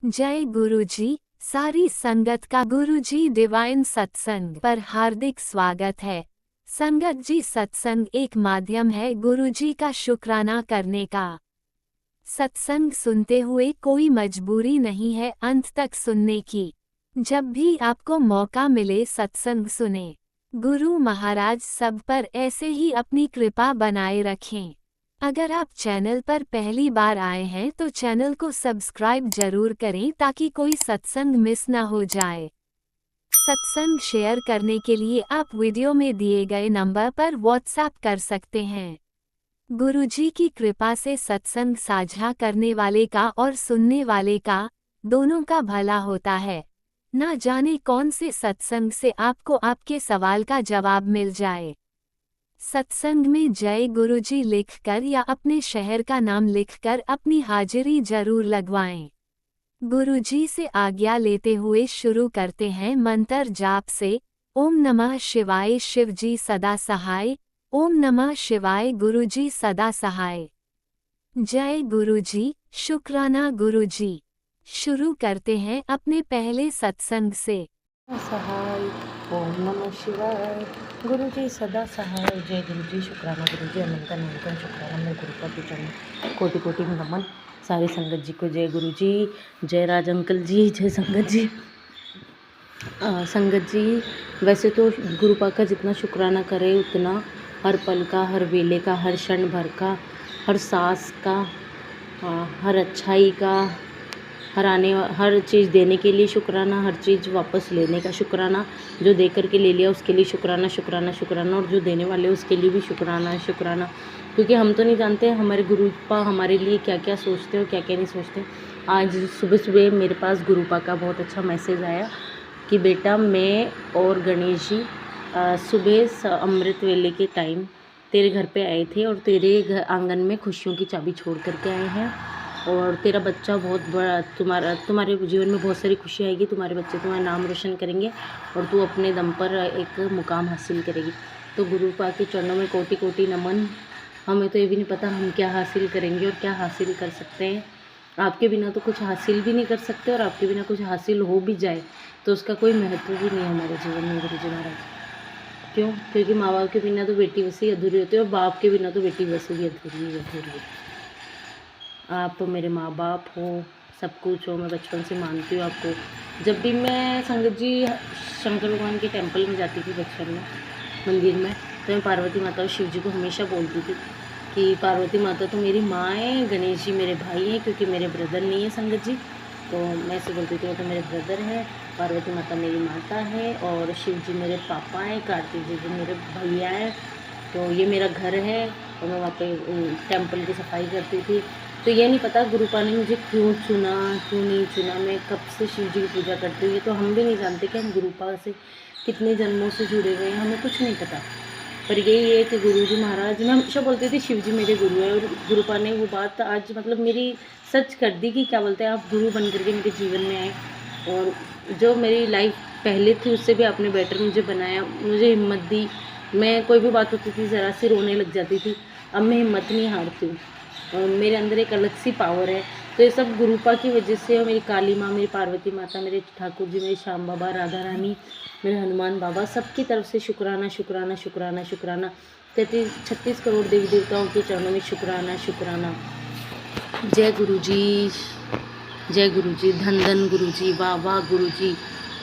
जय गुरुजी। सारी संगत का गुरुजी डिवाइन सत्संग पर हार्दिक स्वागत है। संगत जी, सत्संग एक माध्यम है गुरुजी का शुक्राना करने का। सत्संग सुनते हुए कोई मजबूरी नहीं है अंत तक सुनने की। जब भी आपको मौका मिले सत्संग सुने। गुरु महाराज सब पर ऐसे ही अपनी कृपा बनाए रखें। अगर आप चैनल पर पहली बार आए हैं तो चैनल को सब्सक्राइब जरूर करें ताकि कोई सत्संग मिस ना हो जाए। सत्संग शेयर करने के लिए आप वीडियो में दिए गए नंबर पर व्हाट्सएप कर सकते हैं। गुरुजी की कृपा से सत्संग साझा करने वाले का और सुनने वाले का दोनों का भला होता है। ना जाने कौन से सत्संग से आपको आपके सवाल का जवाब मिल जाए। सत्संग में जय गुरुजी लिखकर या अपने शहर का नाम लिखकर अपनी हाजिरी जरूर लगवाएं। गुरुजी से आज्ञा लेते हुए शुरू करते हैं मंत्र जाप से। ओम नमः शिवाय शिवजी सदा सहाय। ओम नमः शिवाय गुरुजी सदा सहाय। जय गुरुजी, शुक्राना गुरुजी। शुरू करते हैं अपने पहले सत्संग से। सहाय। ओम नमः शिवाय गुरुजी सदा सहाय। जय गुरुजी, शुक्राना गुरुजी, अनंत अनंत शुक्राना। मैं गुरु का चरण कोटि कोटि नमन। सारी संगत जी को जय गुरुजी। जय राज अंकल जी, जय संगत जी। संगत जी, वैसे तो गुरुपा का जितना शुक्राना करे उतना हर पल का, हर वेले का, हर क्षण भर का, हर सांस का, हर अच्छाई का, हर चीज़ देने के लिए शुक्राना, हर चीज़ वापस लेने का शुक्राना। जो दे करके ले लिया उसके लिए शुक्राना शुक्राना शुक्राना, और जो देने वाले उसके लिए भी शुक्राना शुक्राना। क्योंकि हम तो नहीं जानते हमारे गुरुपा हमारे लिए क्या क्या सोचते हो, क्या क्या नहीं सोचते। आज सुबह सुबह मेरे पास गुरुपा का बहुत अच्छा मैसेज आया कि बेटा, मैं और गणेश जी सुबह अमृत वेले के टाइम तेरे घर पे आए थे और तेरे घर आंगन में खुशियों की चाबी छोड़ करके आए हैं। और तेरा बच्चा बहुत बड़ा, तुम्हारे जीवन में बहुत सारी खुशी आएगी। तुम्हारे बच्चे तुम्हारा नाम रोशन करेंगे और तू अपने दम पर एक मुकाम हासिल करेगी। तो गुरुपा के चरणों में कोटि कोटि नमन। हमें तो ये भी नहीं पता हम क्या हासिल करेंगे और क्या हासिल कर सकते हैं। आपके बिना तो कुछ हासिल भी नहीं कर सकते, और आपके बिना कुछ हासिल हो भी जाए तो उसका कोई महत्व भी नहीं है हमारे जीवन में। गुरुजी महाराज, क्यों? क्योंकि माँ बाप के बिना तो बेटी वैसे ही अधूरी होती है, और बाप के बिना तो बेटी वैसे भी अधूरी है। आप मेरे माँ बाप हो, सब कुछ हो। मैं बचपन से मानती हूँ आपको। जब भी मैं संगत जी शंकर भगवान के टेम्पल में जाती थी बचपन में, मंदिर में, तो मैं पार्वती माता और शिव जी को हमेशा बोलती थी कि पार्वती माता तो मेरी माँ है, गणेश जी मेरे भाई हैं, क्योंकि मेरे ब्रदर नहीं है संगत जी। तो मैं ऐसे बोलती थी वो तो मेरे ब्रदर है, पार्वती माता मेरी माता है, और शिव जी मेरे पापा हैं, कार्तिक जी मेरे भैया हैं। तो ये मेरा घर है, और मैं वहाँ पे टेम्पल की सफाई करती थी। तो ये नहीं पता गुरुपा ने मुझे क्यों चुना, क्यों नहीं चुना। मैं कब से शिव जी की पूजा करती हूँ, ये तो हम भी नहीं जानते कि हम गुरुपा से कितने जन्मों से जुड़े हुए हैं, हमें कुछ नहीं पता। पर यही है कि गुरुजी महाराज, मैं हमेशा बोलती थी शिव जी मेरे गुरु हैं, और गुरुपा ने वो बात आज मतलब मेरी सच कर दी कि क्या बोलते हैं, आप गुरु बन करके मेरे जीवन में आए। और जो मेरी लाइफ पहले थी उससे भी आपने बेटर मुझे बनाया, मुझे हिम्मत दी। मैं कोई भी बात होती थी ज़रा सी रोने लग जाती थी, अब मैं हिम्मत नहीं हारती हूँ। मेरे अंदर एक अलग सी पावर है। तो ये सब गुरुपा की वजह से, और मेरी काली माँ, मेरी पार्वती माता, मेरे ठाकुर जी, मेरे श्याम बाबा, राधा रानी, मेरे हनुमान बाबा, सबकी तरफ से शुक्राना शुक्राना शुक्राना शुक्राना। 36 करोड़ देवी देवताओं के चरणों में शुक्राना शुक्राना। जय गुरु जी, जय गुरु जी, धन धन गुरु जी, वाह वाह गुरु जी,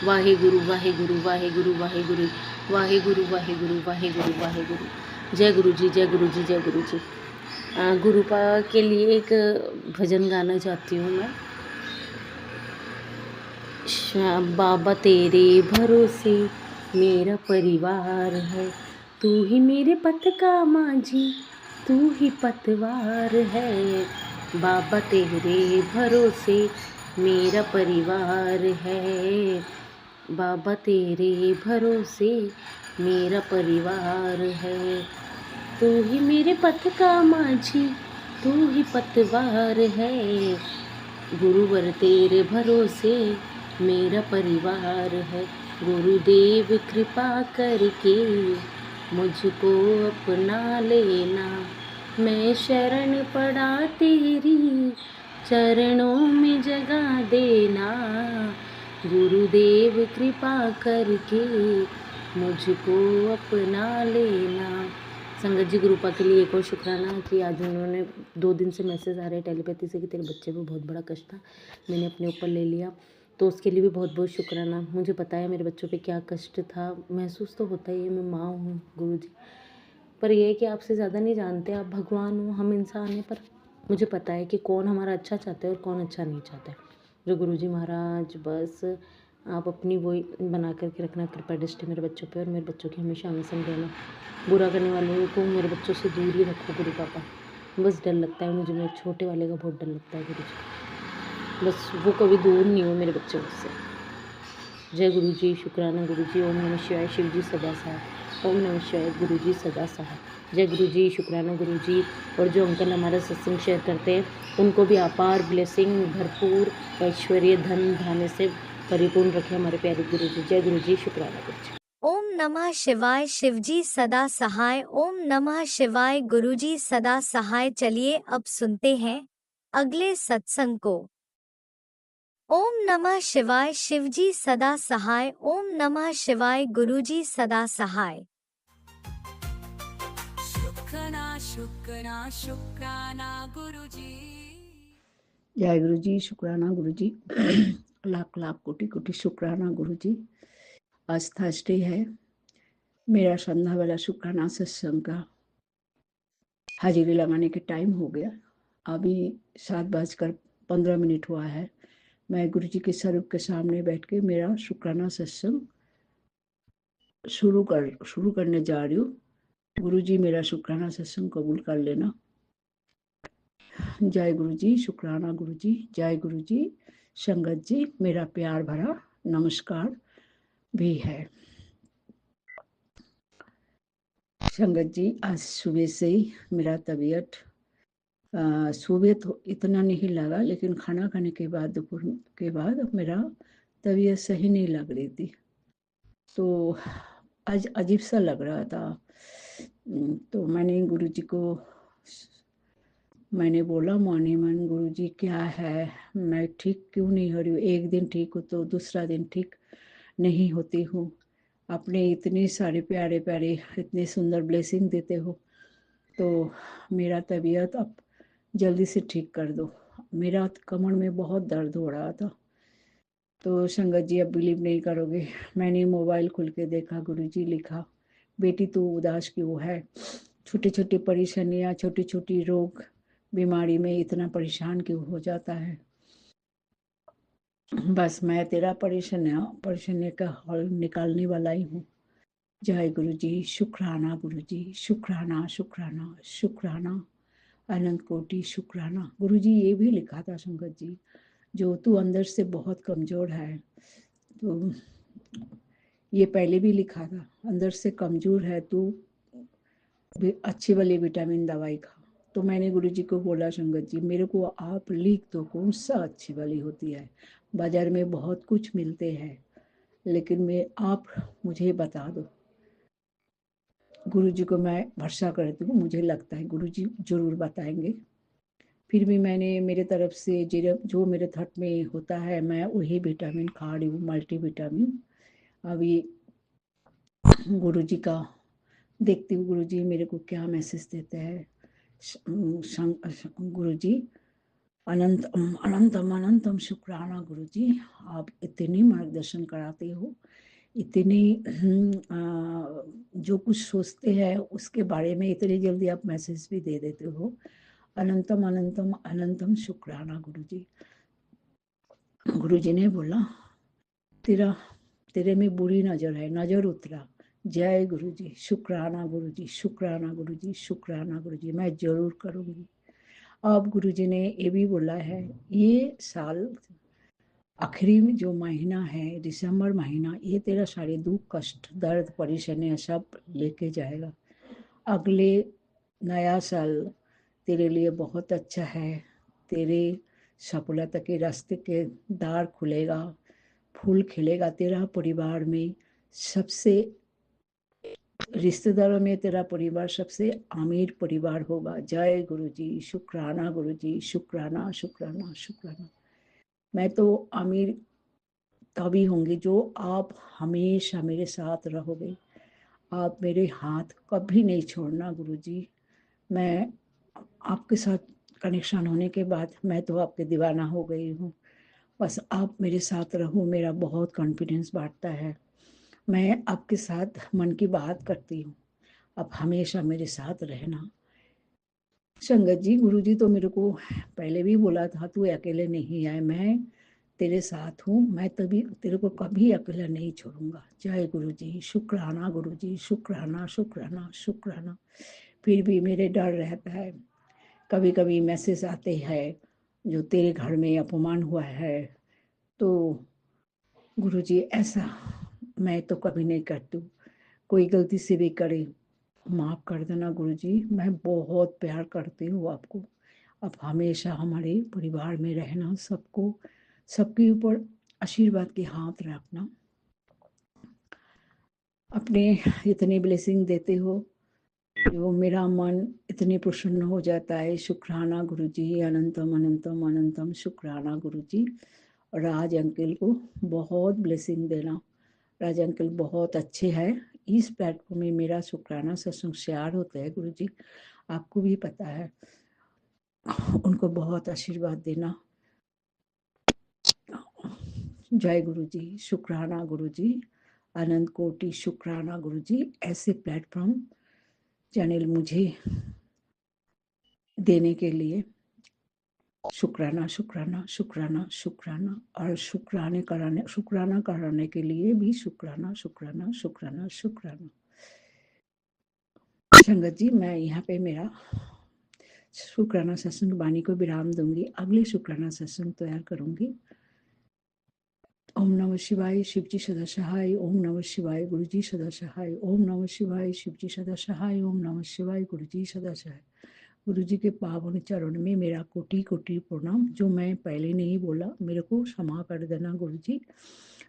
वाहे गुरु वाहे गुरु वाहे गुरु वाहे गुरु वाहे गुरु वाहे गुरु वाहे गुरु वाहे गुरु। जय गुरु जी, जय गुरु जी, जय गुरु जी। गुरुपा के लिए एक भजन गाना चाहती हूँ मैं। बाबा तेरे भरोसे मेरा परिवार है, तू ही मेरे पथ का माझी, तू ही पतवार है। बाबा तेरे भरोसे मेरा परिवार है, बाबा तेरे भरोसे मेरा परिवार है। तू ही मेरे पथ का माझी, तू ही पतवार है। गुरुवर तेरे भरोसे मेरा परिवार है। गुरुदेव कृपा करके मुझको अपना लेना, मैं शरण पड़ा तेरी, चरणों में जगह देना, गुरुदेव कृपा करके मुझको अपना लेना। संगत जी गुरुपा के लिए एक और शुक्राना कि आज उन्होंने 2 दिन से मैसेज आ रहे हैं टेलीपैथी से कि तेरे बच्चे पे बहुत बड़ा कष्ट था, मैंने अपने ऊपर ले लिया, तो उसके लिए भी बहुत बहुत शुक्राना। मुझे पता है मेरे बच्चों पे क्या कष्ट था, महसूस तो होता ही है, मैं माँ हूँ गुरुजी, पर यह है कि आपसे ज़्यादा नहीं जानते, आप भगवान हो, हम इंसान हैं, पर मुझे पता है कि कौन हमारा अच्छा चाहता है और कौन अच्छा नहीं चाहता है। जो गुरुजी महाराज बस आप अपनी वही बना करके रखना कृपा दृष्टि मेरे बच्चों पे, और मेरे बच्चों की हमेशा हमेशा देना, बुरा करने वालों को मेरे बच्चों से दूर ही रखो गुरु पापा। बस डर लगता है मुझे, मेरे छोटे वाले का बहुत डर लगता है गुरु जी, बस वो कभी दूर नहीं हो मेरे बच्चों से। जय गुरु जी, शुक्राना गुरु जी, ओम नमः शिवाय, शिव जी सदा सहाय, ओम नमः शिवाय, गुरु जी सदा सहाय। जय गुरु जी, शुक्राना गुरु जी। और जो अंकल हमारा सत्संग शेयर करते हैं उनको भी अपार ब्लेसिंग, भरपूर ऐश्वर्य धन धान्य से परिपूर्ण रखे हमारे प्यारे गुरु जी। जय गुरु जी, शुक्राना गुरु जी। ओम नमः शिवाय, शिवजी सदा सहाय। ओम नमः शिवाय, गुरुजी सदा सहाय। चलिए अब सुनते हैं अगले सत्संग को। ओम नमः शिवाय, शिवजी सदा सहाय। ओम नमः शिवाय, गुरुजी सदा सहाय। शुक्राना शुक्राना शुक्राना गुरुजी। जय गुरु जी, शुक्राना गुरु जी। लाख लाख कोटि कोटि शुक्राना गुरु जी। आज थर्सडे है, मेरा संध्या वाला शुक्राना सत्संग का हाजिरी लगाने के टाइम हो गया। अभी 7:15 हुआ है। मैं गुरु जी के स्वरूप के सामने बैठ के मेरा शुक्राना सत्संग शुरू करने जा रही हूँ। गुरु जी मेरा शुक्राना सत्संग कबूल कर लेना। जय गुरु जी, शुक्राना गुरु जी। जय गुरु जी। संगत जी मेरा प्यार भरा नमस्कार भी है। संगत जी आज सुबह से ही मेरा तबीयत सुबह तो इतना नहीं लगा, लेकिन खाना खाने के बाद दोपहर के बाद मेरा तबीयत सही नहीं लग रही थी, तो आज अजीब सा लग रहा था। तो मैंने गुरुजी को मैंने बोला मॉर्निंग मन गुरुजी क्या है, मैं ठीक क्यों नहीं हो रही हूँ, एक दिन ठीक हूँ तो दूसरा दिन ठीक नहीं होती हूँ। आपने इतने सारे प्यारे प्यारे इतने सुंदर ब्लेसिंग देते हो, तो मेरा तबीयत अब जल्दी से ठीक कर दो। मेरा कमर में बहुत दर्द हो रहा था। तो संगत जी अब बिलीव नहीं करोगे, मैंने मोबाइल खोल के देखा, गुरुजी लिखा बेटी तू उदास क्यों है, छोटी छोटी परेशानियाँ छोटी छोटी रोग बीमारी में इतना परेशान क्यों हो जाता है। बस मैं तेरा परेशानी का हल निकालने वाला ही हूँ। जय गुरु जी, शुक्राना गुरु जी, शुक्राना शुक्राना शुक्राना, अनंत कोटि शुक्राना। गुरु जी ये भी लिखा था संगत जी, जो तू अंदर से बहुत कमज़ोर है, तो ये पहले भी लिखा था, अंदर से कमज़ोर है तू, अच्छी वाली विटामिन दवाई खा। तो मैंने गुरुजी को बोला संगत जी मेरे को आप लिख दो कौन सा अच्छी वाली होती है, बाजार में बहुत कुछ मिलते हैं, लेकिन मैं आप मुझे बता दो। गुरुजी को मैं भरोसा करती हूँ, मुझे लगता है गुरुजी जरूर बताएंगे। फिर भी मैंने मेरे तरफ से जो मेरे थट में होता है मैं वही विटामिन खा रही हूँ, मल्टी विटामिन। अभी गुरुजी का देखती हूँ गुरुजी मेरे को क्या मैसेज देते हैं। गुरुजी अनंतम अनंतम अनंतम शुक्राना गुरुजी, आप इतनी मार्गदर्शन कराते हो, इतनी जो कुछ सोचते हैं उसके बारे में इतनी जल्दी आप मैसेज भी दे देते हो। अनंतम अनंतम अनंतम शुक्राना गुरुजी। गुरुजी ने बोला तेरे में बुरी नजर है, नजर उतरा। जय गुरु जी, शुक्राना गुरु जी, शुक्राना गुरु जी, शुक्राना गुरु जी, मैं जरूर करूँगी। अब गुरु जी ने ये भी बोला है, ये साल आखिरी में जो महीना है दिसंबर महीना, ये तेरा सारे दुख कष्ट दर्द परेशानियाँ सब लेके जाएगा। अगले नया साल तेरे लिए बहुत अच्छा है, तेरे सफलता के रास्ते के द्वार खुलेगा, फूल खिलेगा तेरा परिवार में। सबसे रिश्तेदारों में तेरा परिवार सबसे अमीर परिवार होगा। जय गुरु जी, शुक्राना गुरु जी, शुक्राना शुक्राना शुक्राना। मैं तो अमीर तभी होंगी जो आप हमेशा मेरे साथ रहोगे। आप मेरे हाथ कभी नहीं छोड़ना गुरु जी। मैं आपके साथ कनेक्शन होने के बाद मैं तो आपके दीवाना हो गई हूँ। बस आप मेरे साथ रहो, मेरा बहुत कॉन्फिडेंस बढ़ता है। मैं आपके साथ मन की बात करती हूँ, आप हमेशा मेरे साथ रहना। संगत जी, गुरु जी तो मेरे को पहले भी बोला था तू अकेले नहीं आए, मैं तेरे साथ हूँ, मैं तभी तेरे को कभी अकेला नहीं छोड़ूंगा। जय गुरु जी, शुक्राना गुरु जी, शुक्राना शुक्राना शुक्राना। फिर भी मेरे डर रहता है, कभी कभी मैसेज आते हैं जो तेरे घर में अपमान हुआ है, तो गुरुजी ऐसा मैं तो कभी नहीं करती हूँ। कोई गलती से भी करे माफ़ कर देना गुरुजी। मैं बहुत प्यार करती हूँ आपको। आप हमेशा हमारे परिवार में रहना, सबको सबके ऊपर आशीर्वाद के हाथ रखना। अपने इतनी ब्लेसिंग देते हो जो मेरा मन इतने प्रसन्न हो जाता है। शुक्राना गुरुजी, अनंतम अनंतम अनंतम शुक्राना गुरुजी। राज अंकल को बहुत ब्लेसिंग देना। राज अंकल बहुत अच्छे हैं। इस प्लेटफॉर्म में मेरा शुक्राना सत्संग शेयर होता है गुरुजी, आपको भी पता है। उनको बहुत आशीर्वाद देना। जय गुरुजी, शुक्राना गुरुजी, अनंत कोटि शुक्राना गुरुजी। ऐसे प्लेटफॉर्म चैनल मुझे देने के लिए शुक्राना शुक्राना शुक्राना शुक्राना। और शुक्राना कराने के लिए भी शुक्राना शुक्राना शुक्राना शुक्राना। संगत जी, मैं यहाँ पे मेरा शुक्राना सत्संग वाणी को विराम दूंगी। अगले शुक्राना सत्संग तैयार करूंगी। ओम नमः शिवाय, शिवजी सदा सहाय। ओम नमः शिवाय, गुरुजी सदा सहाय। ओम नमः शिवाय, शिवजी सदा सहाय। ओम नमः शिवाय, गुरुजी सदा सहाय। गुरु जी के पावन चरण में मेरा कोटि कोटि प्रणाम। जो मैं पहले नहीं बोला मेरे को क्षमा कर देना गुरु जी।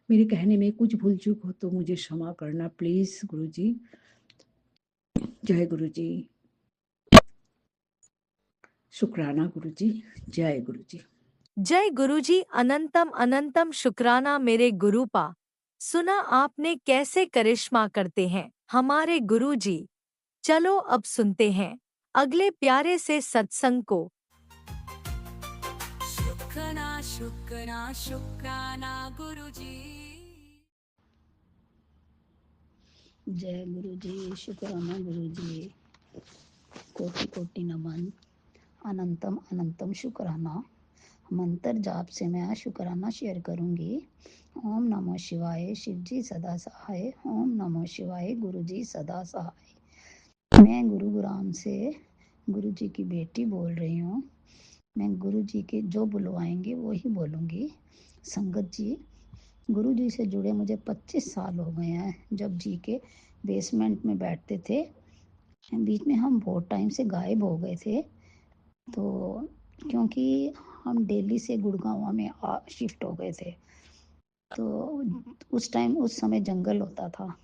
मेरे कहने में कुछ भूल चूक हो तो मुझे क्षमा करना प्लीज गुरु जी। जय गुरु जी, शुक्राना गुरु जी, जय गुरु जी। जय गुरुजी, अनंतम अनंतम शुक्राना मेरे गुरुपा। सुना आपने कैसे करिश्मा करते हैं हमारे गुरुजी। चलो अब सुनते हैं अगले प्यारे से सत्संग को। शुक्राना शुक्राना शुक्राना गुरुजी। जय गुरु जी, शुक्राना गुरु जी, कोटि कोटि नमन, अनंतम अनंतम शुक्राना। मंत्र जाप से मैं शुक्राना शेयर करूंगी। ओम नमः शिवाय, शिवजी सदा सहाय। ओम नमः शिवाय, गुरु जी सदा सहाय। मैं गुरुग्राम से गुरु जी की बेटी बोल रही हूँ। मैं गुरु जी के जो बुलवाएंगे वो ही बोलूँगी। संगत जी, गुरु जी से जुड़े मुझे 25 साल हो गए हैं। जब जी के बेसमेंट में बैठते थे, बीच में हम बहुत टाइम से गायब हो गए थे, तो क्योंकि हम दिल्ली से गुड़गांव में शिफ्ट हो गए थे, तो उस समय जंगल होता था।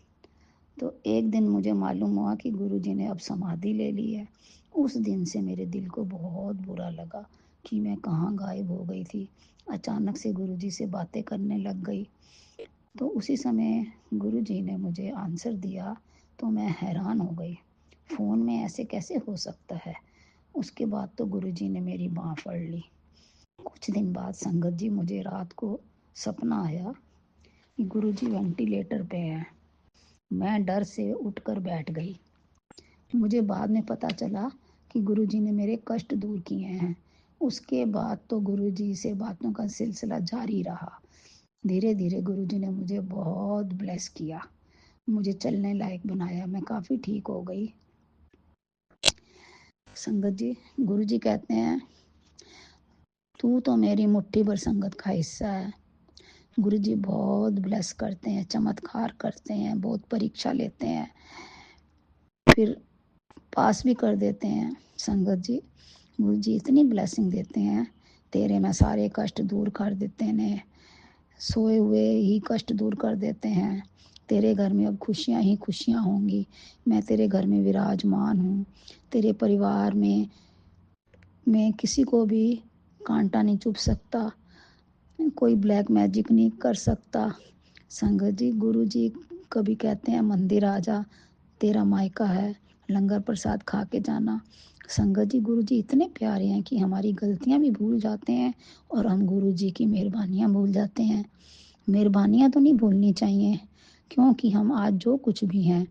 तो एक दिन मुझे मालूम हुआ कि गुरु जी ने अब समाधि ले ली है। उस दिन से मेरे दिल को बहुत बुरा लगा कि मैं कहाँ गायब हो गई थी। अचानक से गुरु जी से बातें करने लग गई। तो उसी समय गुरु जी ने मुझे आंसर दिया, तो मैं हैरान हो गई, फ़ोन में ऐसे कैसे हो सकता है। उसके बाद तो गुरु जी ने मेरी बाँह पकड़ ली। कुछ दिन बाद संगत जी, मुझे रात को सपना आया कि गुरु जी वेंटिलेटर पे हैं। मैं डर से उठकर बैठ गई। मुझे बाद में पता चला कि गुरु जी ने मेरे कष्ट दूर किए हैं। उसके बाद तो गुरु जी से बातों का सिलसिला जारी रहा। धीरे धीरे गुरु जी ने मुझे बहुत ब्लेस किया, मुझे चलने लायक बनाया। मैं काफ़ी ठीक हो गई। संगत जी, गुरु जी कहते हैं, तू तो मेरी मुट्ठी भर संगत का हिस्सा है। गुरु जी बहुत ब्लेस करते हैं, चमत्कार करते हैं, बहुत परीक्षा लेते हैं, फिर पास भी कर देते हैं। संगत जी, गुरु जी इतनी ब्लेसिंग देते हैं, तेरे में सारे कष्ट दूर कर देते हैं, सोए हुए ही कष्ट दूर कर देते हैं, तेरे घर में अब खुशियाँ ही खुशियाँ होंगी। मैं तेरे घर में विराजमान हूँ। तेरे परिवार में किसी को भी कांटा नहीं चुभ सकता, कोई ब्लैक मैजिक नहीं कर सकता। संगत जी, गुरु जी कभी कहते हैं मंदिर आ जा, तेरा मायका है, लंगर प्रसाद खा के जाना। संगत जी, गुरु जी इतने प्यारे हैं कि हमारी गलतियां भी भूल जाते हैं और हम गुरु जी की मेहरबानियां भूल जाते हैं। मेहरबानियां तो नहीं भूलनी चाहिए, क्योंकि हम आज जो कुछ भी हैं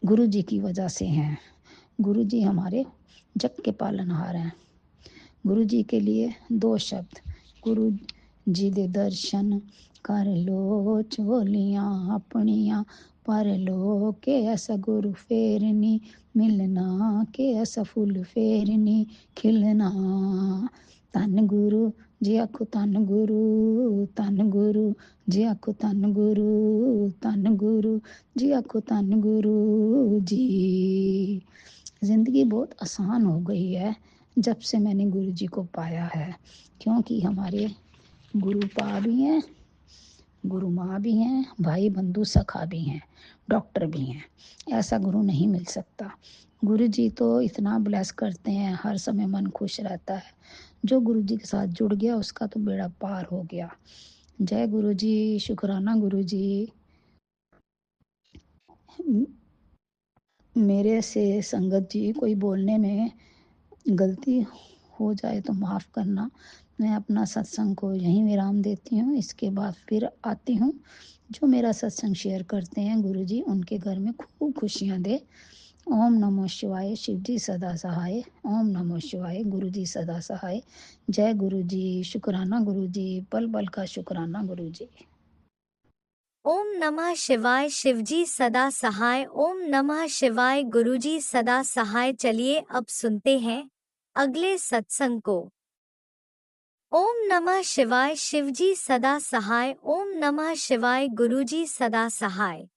गुरु जी की वजह से हैं। गुरु जी हमारे जग के पालनहार हैं। गुरु जी के लिए 2 शब्द, गुरु जी दे दर्शन कर लो झोलियां अपनियां, पर लो के ऐसा गुरु फेर नी मिलना, के ऐसा फुल फेर नी खिलना। धन गुरु जी आखो धन गुरु, धन गुरु जी आखो धन गुरु, धन गुरु जी आखो धन गुरु जी। जिंदगी बहुत आसान हो गई है जब से मैंने गुरु जी को पाया है, क्योंकि हमारे गुरु पा भी हैं, गुरु माँ भी हैं, भाई बंधु सखा भी हैं, डॉक्टर भी हैं। ऐसा गुरु नहीं मिल सकता। गुरु जी तो इतना ब्लेस करते हैं, हर समय मन खुश रहता है। जो गुरु जी के साथ जुड़ गया उसका तो बेड़ा पार हो गया। जय गुरु जी, शुक्राना गुरु जी। मेरे से संगत जी कोई बोलने में गलती हो जाए तो माफ़ करना। मैं अपना सत्संग को यहीं विराम देती हूँ, इसके बाद फिर आती हूँ। जो मेरा सत्संग शेयर करते हैं गुरु जी उनके घर में खूब खुशियाँ दे। ओम नमो शिवाय, शिव जी सदा सहाय। ओम नमो शिवाय, गुरु जी सदा सहाय। जय गुरु जी, शुक्राना गुरु जी, पल पल का शुक्राना गुरु जी। ओम नमः शिवाय, शिवजी सदा सहाय। ओम नमः शिवाय, गुरुजी सदा सहाय। चलिए अब सुनते हैं अगले सत्संग को। ओम नमः शिवाय, शिवजी सदा सहाय। ओम नमः शिवाय, गुरुजी सदा सहाय।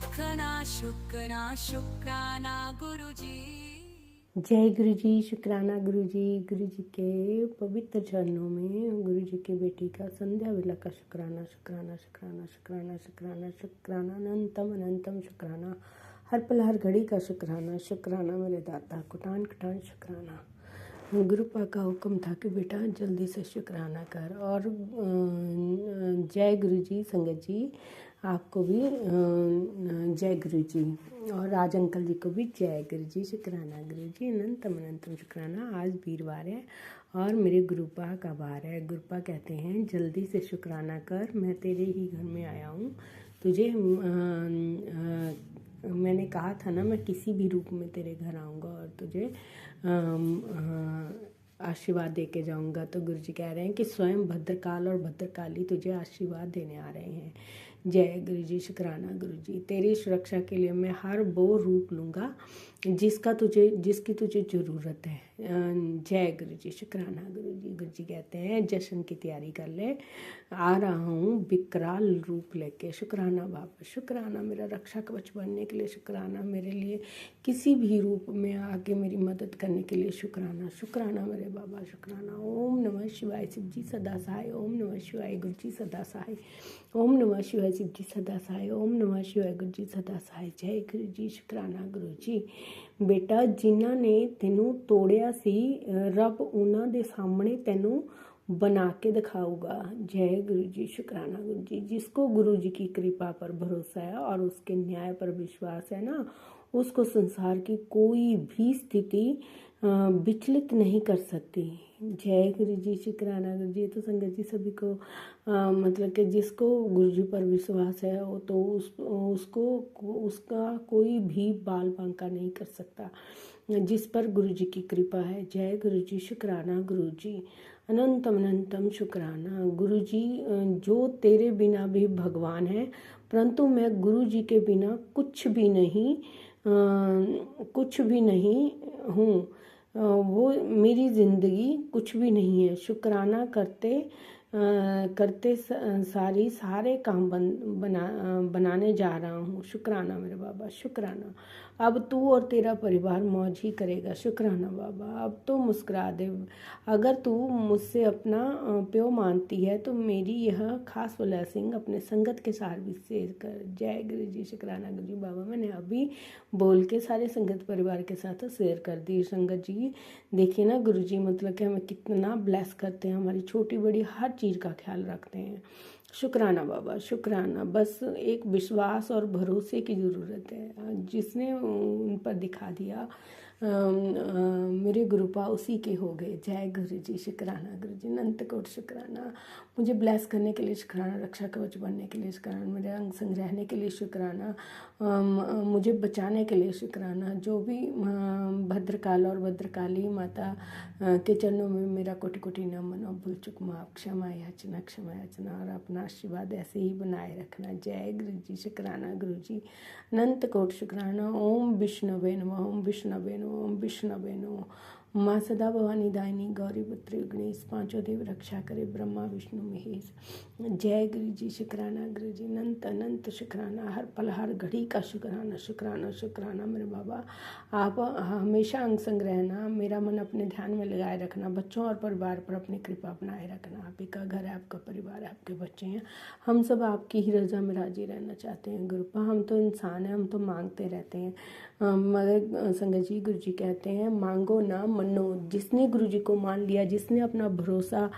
शुक्राना शुक्राना गुरुजी। जय गुरु जी, शुक्राना गुरु जी के पवित्र चरणों में गुरु जी के बेटी का संध्या वेला का शुक्राना, शुक्राना शुक्राना शुक्राना शुक्राना शुक्राना, अनंतम अनंतम शुक्राना, हर पल हर घड़ी का शुक्राना, शुक्राना मेरे दाता, कुटान कुटान शुक्राना। गुरु पा का हुक्म था कि बेटा जल्दी से शुक्राना कर। और जय गुरु जी, संगत जी आपको भी जय गुरु जी, और राज अंकल जी को भी जय गुरु जी, शुक्राना गुरु जी, अनंतम अनंतम शुक्राना। आज वीरवार है और मेरे गुरुपा का वार है। गुरुपा कहते हैं जल्दी से शुक्राना कर, मैं तेरे ही घर में आया हूँ। तुझे मैंने कहा था ना, मैं किसी भी रूप में तेरे घर आऊँगा और तुझे आशीर्वाद दे के जाऊँगा। तो गुरु जी कह रहे हैं कि स्वयं भद्रकाल और भद्रकाली तुझे आशीर्वाद देने आ रहे हैं। जय गुरु जी, शुक्राना गुरु जी। तेरी सुरक्षा के लिए मैं हर वो रूप लूँगा जिसकी तुझे ज़रूरत है। जय गुरु जी, शुक्राना गुरु जी। गुरु जी कहते हैं जश्न की तैयारी कर ले, आ रहा हूँ विकराल रूप लेके। शुक्राना बाबा, शुक्राना मेरा रक्षा कवच बनने के लिए, शुक्राना मेरे लिए किसी भी रूप में आके मेरी मदद करने के लिए, शुक्राना शुक्राना मेरे बाबा, शुक्राना। ओम नमः शिवाय, शिव जी सदा सहाय। ओम नमः शिवाय, गुरु जी सदा सहाय। ओम नमः शिवाय, शिव जी सदा सहाय। ओम नमः शिवाय, गुरु जी सदा सहाय। जय गुरु जी, शुक्राना गुरु जी। बेटा जिन्हां ने तेनों तोड़िया सी, रब उन्हां दे सामने तेनों बना के दिखाऊगा। जय गुरु जी, शुक्राना गुरु जी। जिसको गुरु जी की कृपा पर भरोसा है और उसके न्याय पर विश्वास है ना, उसको संसार की कोई भी स्थिति विचलित नहीं कर सकती। जय गुरु जी, शुक्राना गुरु जी। तो संगत जी सभी को मतलब कि जिसको गुरु जी पर विश्वास है वो तो उसका कोई भी बाल बांका नहीं कर सकता, जिस पर गुरु जी की कृपा है। जय गुरु जी, शुक्राना गुरु जी, अनंतम अनंतम शुक्राना गुरु जी। जो तेरे बिना भी भगवान है, परंतु मैं गुरु जी के बिना कुछ भी नहीं हूँ। वो मेरी ज़िंदगी कुछ भी नहीं है। शुक्राना करते करते सारी सारे काम बनाने जा रहा हूँ। शुक्राना मेरे बाबा, शुक्राना। अब तू और तेरा परिवार मौज ही करेगा। शुक्राना बाबा, अब तो मुस्कुरा दे। अगर तू मुझसे अपना प्यो मानती है तो मेरी यह खास ब्लेसिंग अपने संगत के साथ भी शेयर कर। जय गुरु जी, शुक्राना गुरु जी। बाबा मैंने अभी बोल के सारे संगत परिवार के साथ शेयर कर दी। संगत जी देखिए ना गुरु जी, मतलब कि हमें कितना ब्लेस करते हैं, हमारी छोटी बड़ी हर चीज़ का ख्याल रखते हैं। शुक्राना बाबा, शुक्राना। बस एक विश्वास और भरोसे की ज़रूरत है। जिसने उन पर दिखा दिया मेरे गुरुपा उसी के हो गए। जय गुरु जी, शुक्राना गुरु जी, अनंत कोट शुक्राना। मुझे ब्लेस करने के लिए शुक्राना, रक्षा कवच बनने के लिए शुक्राना, मेरे अंग संग रहने के लिए शुक्राना, मुझे बचाने के लिए शुक्राना। जो भी भद्रकाल और भद्रकाली माता के चरणों में मेरा कोटि कोटि नमन और भूल चुक माफ, क्षमा याचना, क्षमा याचना, और अपना आशीर्वाद ऐसे ही बनाए रखना। जय गुरु जी, शुक्राना गुरु जी, अनंत कोट शुक्राना। ओम विष्णवे नमः, ओम विष्णवे नमः, ओम विष्णवे नमः। माँ सदा भवानी दायनी गौरी पुत्री गणेश, पांचों देव रक्षा करे, ब्रह्मा विष्णु महेश। जय गुरु जी, शुक्राना गुरु जी, अनंत अनंत शुक्राना। हर पल हर घड़ी का शुक्राना, शुक्राना शुक्राना मेरे बाबा। आप हमेशा अंग संग रहना, मेरा मन अपने ध्यान में लगाए रखना, बच्चों और परिवार पर अपनी कृपा बनाए रखना। आप ही का घर है, आपका परिवार है, आपके बच्चे हैं, हम सब आपकी ही रजा में राजी रहना चाहते हैं। गुरुपा हम तो इंसान हैं, हम तो मांगते रहते हैं, मगर संगत जी गुरु जी कहते हैं मांगो ना मनो। जिसने गुरु जी को मान लिया, जिसने अपना भरोसा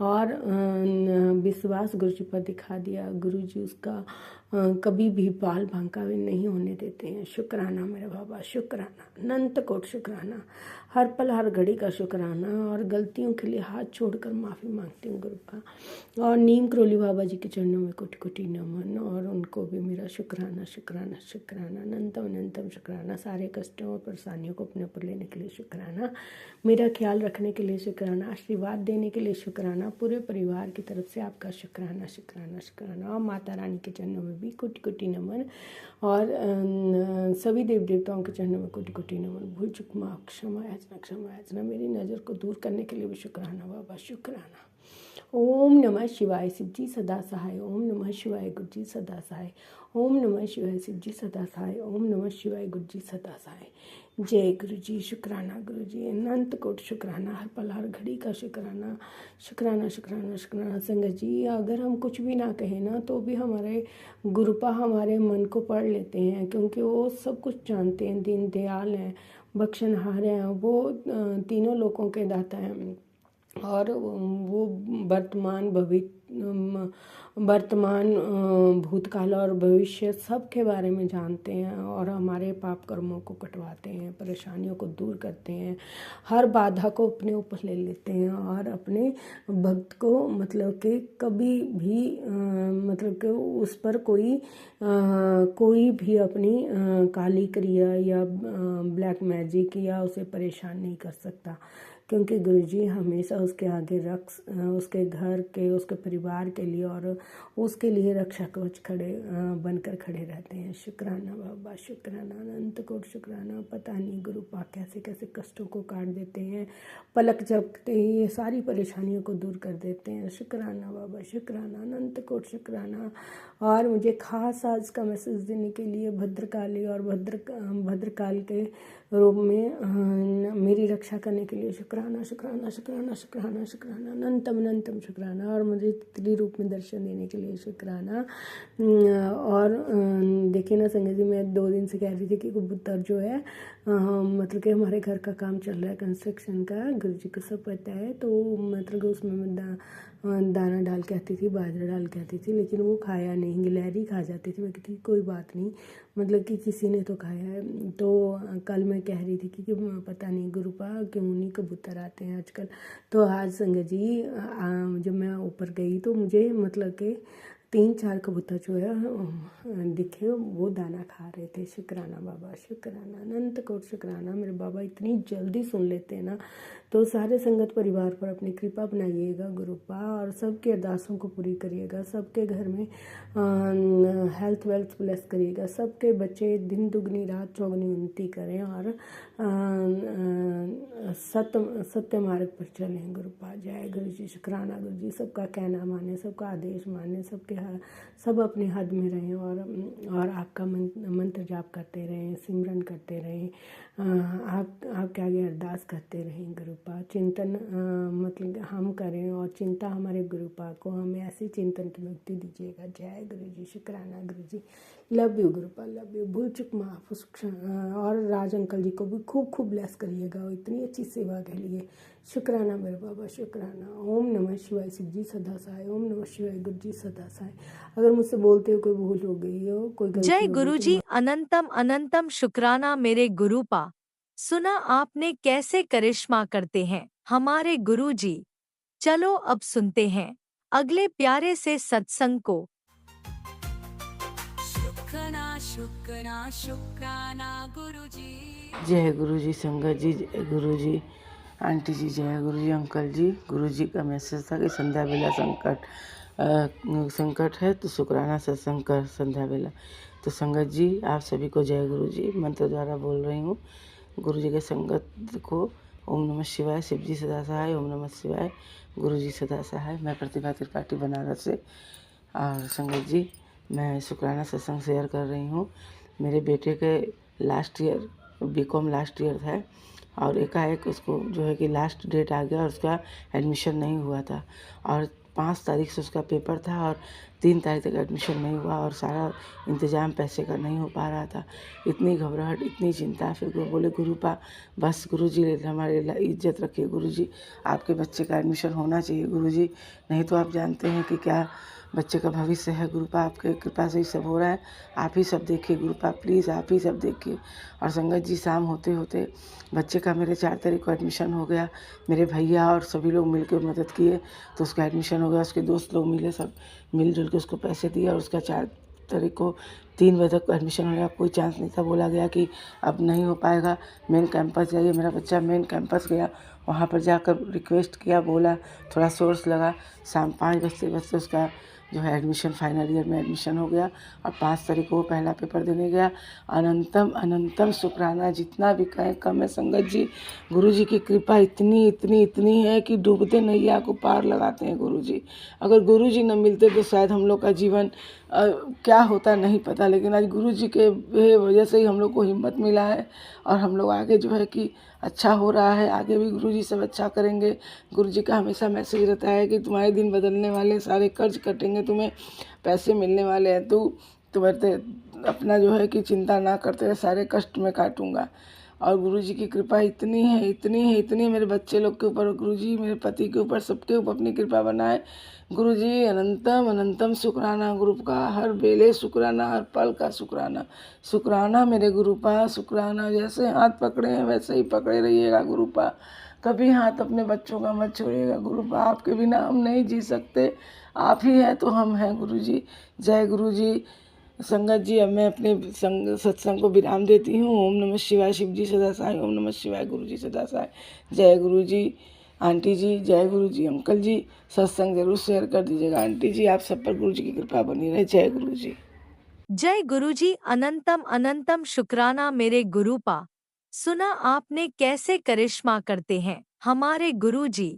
और विश्वास गुरु जी पर दिखा दिया, गुरु जी उसका कभी भी बाल बांका नहीं होने देते हैं। शुक्राना मेरे बाबा, शुक्राना, अनंत कोट शुक्राना। हर पल हर घड़ी का शुक्राना, और गलतियों के लिए हाथ छोड़कर माफ़ी मांगती हूँ गुरु का। और नीम करोली बाबा जी के चरणों में कोटि कोटि नमन, और उनको भी मेरा शुक्राना, शुक्राना, शुक्राना, अनंतम अनंतम शुक्राना। सारे कष्टों और परेशानियों को अपने ऊपर लेने के लिए शुक्राना, मेरा ख्याल रखने के लिए शुक्राना, आशीर्वाद देने के लिए शुक्राना। पूरे परिवार की तरफ से आपका शुक्राना, शुक्राना, शुक्राना। और माता रानी के चरणों में भी कोटि कोटि नमन, और सभी देव देवताओं के चरणों में कोटि कोटि नमन। भूल चुक माफ, क्षमा याचना, क्षमा याचना। मेरी नज़र को दूर करने के लिए भी शुक्राना बाबा, शुक्राना। ओम नमः शिवाय, शिव जी सदा सहाय। ओम नमः शिवाय, गुरु जी सदा सहाय। ओम नमः शिवाय, शिव जी सदा सहाय। ओम नमः शिवाय, गुरु जी सदा सहाय। जय गुरु जी, शुक्राना गुरु जी, अनंत कोट शुक्राना। हर पल हर घड़ी का शुक्राना, शुक्राना, शुक्राना, शुक्राना। संगत जी अगर हम कुछ भी ना कहें ना, तो भी हमारे गुरुपा हमारे मन को पढ़ लेते हैं, क्योंकि वो सब कुछ जानते हैं, दीन दयाल हैं, बख्शनहार हैं, वो तीनों लोकों के दाता हैं। और वो वर्तमान भूतकाल और भविष्य सब के बारे में जानते हैं, और हमारे पाप कर्मों को कटवाते हैं, परेशानियों को दूर करते हैं, हर बाधा को अपने ऊपर ले लेते हैं, और अपने भक्त को मतलब कि कभी भी मतलब कि उस पर कोई भी अपनी काली क्रिया या ब्लैक मैजिक या उसे परेशान नहीं कर सकता, क्योंकि गुरुजी हमेशा उसके आगे उसके घर के, उसके परिवार के लिए और उसके लिए रक्षा कवच बनकर खड़े रहते हैं। शुक्राना बाबा, शुक्राना, अनंत कोट शुक्राना। पता नहीं गुरुपा कैसे कैसे कष्टों को काट देते हैं, पलक झपकते ही ये सारी परेशानियों को दूर कर देते हैं। शुक्राना बाबा, शुक्राना, अनंत कोट शुक्राना। और मुझे खास आज का मैसेज देने के लिए भद्रकाली और भद्रकाल के रूप में मेरी रक्षा करने के लिए शुक्राना, शुक्राना, शुक्राना, शुक्राना, शुक्राना, अनंतम अनंतम शुक्राना। और मुझे तितली रूप में दर्शन देने के लिए शुक्राना। और देखिए ना संगत जी, मैं 2 दिन से कह रही थी कि कबूतर जो है मतलब कि हमारे घर का काम चल रहा है कंस्ट्रक्शन का, गुरु जी को सब पता है, तो मतलब कि उसमें मैं दाना डाल के आती थी, बाजरा डाल के आती थी, लेकिन वो खाया नहीं, गिलहरी खा जाती थी। मैं कहती कोई बात नहीं, मतलब कि किसी ने तो खाया है। तो कल मैं कह रही थी कि पता नहीं गुरुपा क्यों नहीं कबूतर आते हैं आजकल। तो आज संगत जी जब मैं ऊपर गई तो मुझे मतलब कि 3-4 कबूतर जो है दिखे, वो दाना खा रहे थे। शुक्राना बाबा, शुक्राना, अनंत कोट शुक्राना मेरे बाबा, इतनी जल्दी सुन लेते हैं ना। तो सारे संगत परिवार पर अपनी कृपा बनाइएगा गुरुपा, और सबके अरदासों को पूरी करिएगा। सबके घर में हेल्थ वेल्थ ब्लेस करिएगा। सबके बच्चे दिन दुगनी रात चौगनी उन्नति करें और सत्य मार्ग पर चलें गुरुपा। जय गुरु जी, शुक्राना गुरु जी। सबका कहना माने, सबका आदेश माने, सब अपने हद में रहें और आपका मंत्र जाप करते रहें, सिमरन करते रहें, आपके आगे अरदास करते रहें गुरुपा। चिंतन मतलब हम करें और चिंता हमारे गुरुपा को हमें ऐसी चिंतन की मुक्ति दीजिएगा। जय गुरु जी, शुक्राना गुरु जी। लव यू गुरुपा, लव यू। भूल चुक माफ। और राज अंकल जी को भी खूब खूब ब्लेस करिएगा और इतनी अच्छी सेवा के लिए। शुक्राना मेरे बाबा, शुक्राना। ओम नमः शिवाय शिव जी सदा सहाय। ओम नमः शिवाय गुरु जी सदा सहाय। अगर मुझसे बोलते हो कोई भूल हो गई हो, कोई गलती जय हो गई गुरु तो जी, अनंतम अनंतम शुक्राना मेरे गुरुपा। सुना आपने कैसे करिश्मा करते हैं हमारे गुरु जी। चलो अब सुनते हैं अगले प्यारे से सत्संग को। शुक्राना शुक्राना शुक्राना गुरुजी। जय गुरु जी संगत जी, जय गुरु जी आंटी जी, जय गुरु जी अंकल जी। गुरु जी का मैसेज था कि संध्या बेला संकट है तो शुक्राना सत्संग कर संध्या बेला। तो संगत जी आप सभी को जय गुरु जी मंत्र द्वारा बोल रही हूँ। गुरु जी के संगत को ओम नमः शिवाय, शिव जी सदा सहाय। ओम नमः शिवाय, गुरु जी सदा सहाय। मैं प्रतिभा त्रिपाठी बनारस से। और संगत जी मैं शुक्राना सत्संग शेयर कर रही हूँ। मेरे बेटे के last year BCom last year है और एकाएक उसको जो है कि लास्ट डेट आ गया और उसका एडमिशन नहीं हुआ था और 5 तारीख से उसका पेपर था और 3 तारीख तक एडमिशन नहीं हुआ और सारा इंतज़ाम पैसे का नहीं हो पा रहा था। इतनी घबराहट, इतनी चिंता। फिर वो बोले गुरुपा बस गुरुजी हमारे इज्जत रखिए, गुरुजी आपके बच्चे का एडमिशन होना चाहिए गुरुजी, नहीं तो आप जानते हैं कि क्या बच्चे का भविष्य है। गुरुपा आपके कृपा से ही सब हो रहा है, आप ही सब देखिए गुरुपा, प्लीज़ आप ही सब देखिए। और संगत जी शाम होते होते बच्चे का मेरे 4 तारीख को एडमिशन हो गया। मेरे भैया और सभी लोग मिलकर मदद किए तो उसका एडमिशन हो गया। उसके दोस्त लोग मिले, सब मिलजुल के उसको पैसे दिए और उसका 4 तारीख को 3 बजे तक एडमिशन हो गया। कोई चांस नहीं था। बोला गया कि अब नहीं हो पाएगा, मेन कैंपस जाइए। मेरा बच्चा मेन कैंपस गया, वहाँ पर जाकर रिक्वेस्ट किया, बोला, थोड़ा सोर्स लगा। शाम 5 बजते उसका जो है एडमिशन फाइनल ईयर में एडमिशन हो गया और 5 तारीख को वो पहला पेपर देने गया। अनंतम अनंतम शुक्राना, जितना भी कहें कम है संगत जी। गुरु जी की कृपा इतनी इतनी इतनी है कि डूबते नैया को पार लगाते हैं गुरु जी। अगर गुरु जी न मिलते तो शायद हम लोग का जीवन क्या होता नहीं पता, लेकिन आज गुरु जी के वजह से ही हम लोग को हिम्मत मिला है और हम लोग आगे जो है कि अच्छा हो रहा है। आगे भी गुरु जी सब अच्छा करेंगे। गुरु जी का हमेशा मैसेज रहता है कि तुम्हारे दिन बदलने वाले, सारे कर्ज कटेंगे, तुम्हें पैसे मिलने वाले हैं, तुम्हारे अपना जो है कि चिंता ना करते रहे, सारे कष्ट में काटूंगा। और गुरु जी की कृपा इतनी है, इतनी है, इतनी है मेरे बच्चे लोग के ऊपर, गुरु जी मेरे पति के ऊपर, सबके ऊपर अपनी कृपा बनाए गुरु जी। अनंतम अनंतम शुक्राना गुरु का, हर बेले शुक्राना, हर पल का शुक्राना। शुक्राना मेरे गुरु पा, शुक्राना। जैसे हाथ पकड़े हैं वैसे ही पकड़े रहिएगा गुरु पा, कभी हाथ अपने बच्चों का मत छोड़िएगा गुरु पा। आपके बिना हम नहीं जी सकते, आप ही हैं तो हम हैं गुरु जी। जय गुरु जी। संगत जी अब मैं अपने सत्संग को विराम देती हूँ। ओम नमः शिवाय, शिव जी सदा सहाय। ओम नमः शिवाय, गुरु जी सदा सहाय। जय गुरु जी आंटी जी, जय गुरु जी अंकल जी। सत्संग जरूर शेयर कर दीजिएगा आंटी जी, आप सब पर गुरु जी की कृपा बनी रहे। जय गुरु जी। जय गुरु जी, अनंतम अनंतम शुक्राना मेरे गुरुपा। सुना आपने कैसे करिश्मा करते हैं हमारे गुरु जी।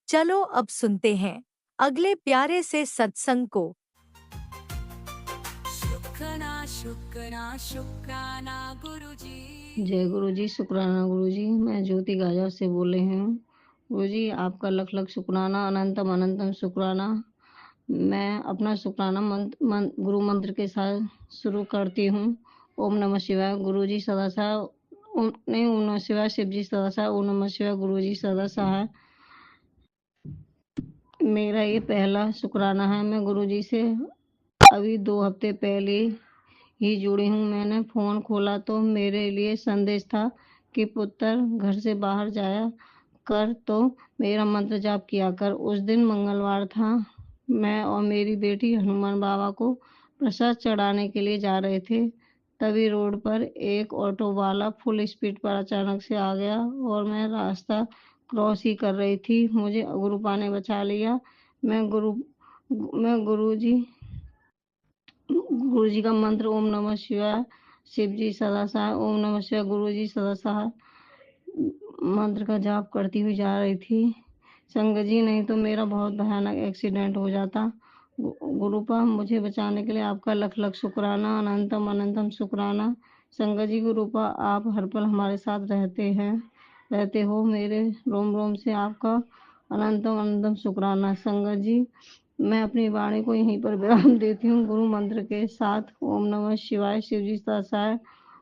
चलो अब सुनते हैं अगले प्यारे से सत्संग को। शुक्राना शुक्राना शुक्राना गुरुजी। जय गुरु जी, शुक्राना गुरु जी। मैं ज्योति गाजा से बोल रही हूँ। गुरु जी आपका लख लख शुक्राना, अनंतम अनंतम शुक्राना। मैं अपना शुक्राना गुरु मंत्र के साथ शुरू करती हूँ। ओम नमः शिवाय, गुरु जी सदा सहाय। ओम नमः शिवाय, शिव जी सदा सहाय। ओम नमः शिवाय, गुरु जी सदा सहाय। मेरा ये पहला शुक्राना है। मैं गुरु जी से अभी 2 हफ्ते पहले ही जुड़ी हूँ। मैंने फ़ोन खोला तो मेरे लिए संदेश था कि पुत्र घर से बाहर जाया कर तो मेरा मंत्र जाप किया कर। उस दिन मंगलवार था। मैं और मेरी बेटी हनुमान बाबा को प्रसाद चढ़ाने के लिए जा रहे थे। तभी रोड पर एक ऑटो वाला फुल स्पीड पर अचानक से आ गया और मैं रास्ता क्रॉस ही कर रही थी। मुझे गुरुपा ने बचा लिया। मैं गुरुजी का मंत्र ओम नमः शिवाय शिव जी सदा सहाय, ओम नमः शिवाय गुरुजी सदा सहाय मंत्र का जाप करती हुई जा रही थी। संगत जी, नहीं तो मेरा बहुत भयानक एक्सीडेंट हो जाता। गुरुपा, मुझे बचाने के लिए आपका लख लख शुक्राना, अनंतम अनंतम शुक्राना। संगत जी, गुरुपा आप हर पल हमारे साथ रहते हो। मेरे रोम रोम से आपका अनंतम अनंतम शुक्राना। संगत जी, मैं अपनी वाणी को यहीं पर विराम देती हूँ गुरु मंत्र के साथ। ओम नमः शिवाय शिव जी सदा सहाय,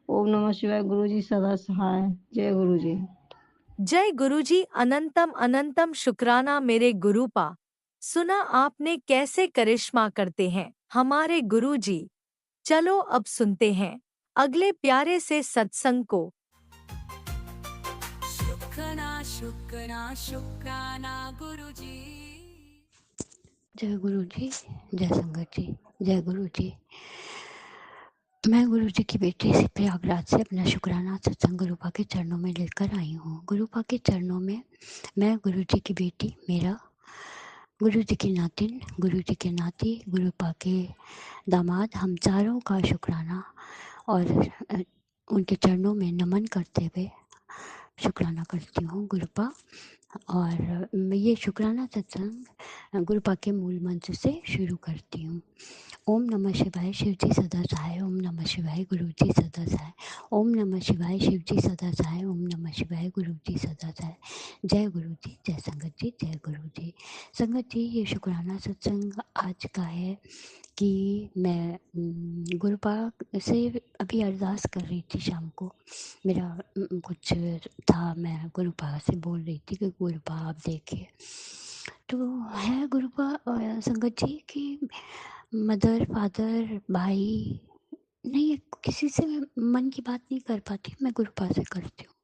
ओम नमः शिवाय गुरु जी सदा सहाय। जय गुरु जी। जय गुरुजी, अनंतम अनंतम शुक्राना मेरे गुरुपा। सुना आपने कैसे करिश्मा करते हैं हमारे गुरुजी। चलो अब सुनते हैं अगले प्यारे से सत्संग को। शुक्राना शुक्राना शुक्राना गुरुजी। जय गुरु जी, जय संगत जी, जय गुरु जी। मैं गुरु जी की बेटी से प्रयागराज से अपना शुक्राना सत्संग गुरुपा के चरणों में लेकर आई हूँ। गुरुपा के चरणों में मैं गुरु जी की बेटी, मेरा गुरु जी की नातिन, गुरु जी के नाती, गुरुपा के दामाद, हम चारों का शुक्राना और उनके चरणों में नमन करते हुए शुक्राना करती हूँ गुरुपा। और मैं ये शुक्राना सत्संग गुरुपा के मूल मंत्र से शुरू करती हूँ। ओम नमः शिवाय शिव जी सदा सहाय, ओम नमः शिवाय गुरु जी सदा सहाय, ओम नमः शिवाय शिव जी सदा सहाय, ओम नमः शिवाय गुरु जी सदा सहाय। जय गुरु जी, जय संगत जी, जय गुरु जी। संगत जी, ये शुक्राना सत्संग आज का है कि मैं गुरुपा से अभी अरदास कर रही थी शाम को। मेरा कुछ था, मैं गुरुपा से बोल रही थी कि गुरुपा आप देखिए। तो है गुरुपा संगत जी की मदर फादर भाई नहीं, किसी से मैं मन की बात नहीं कर पाती, मैं गुरुपा से करती हूँ,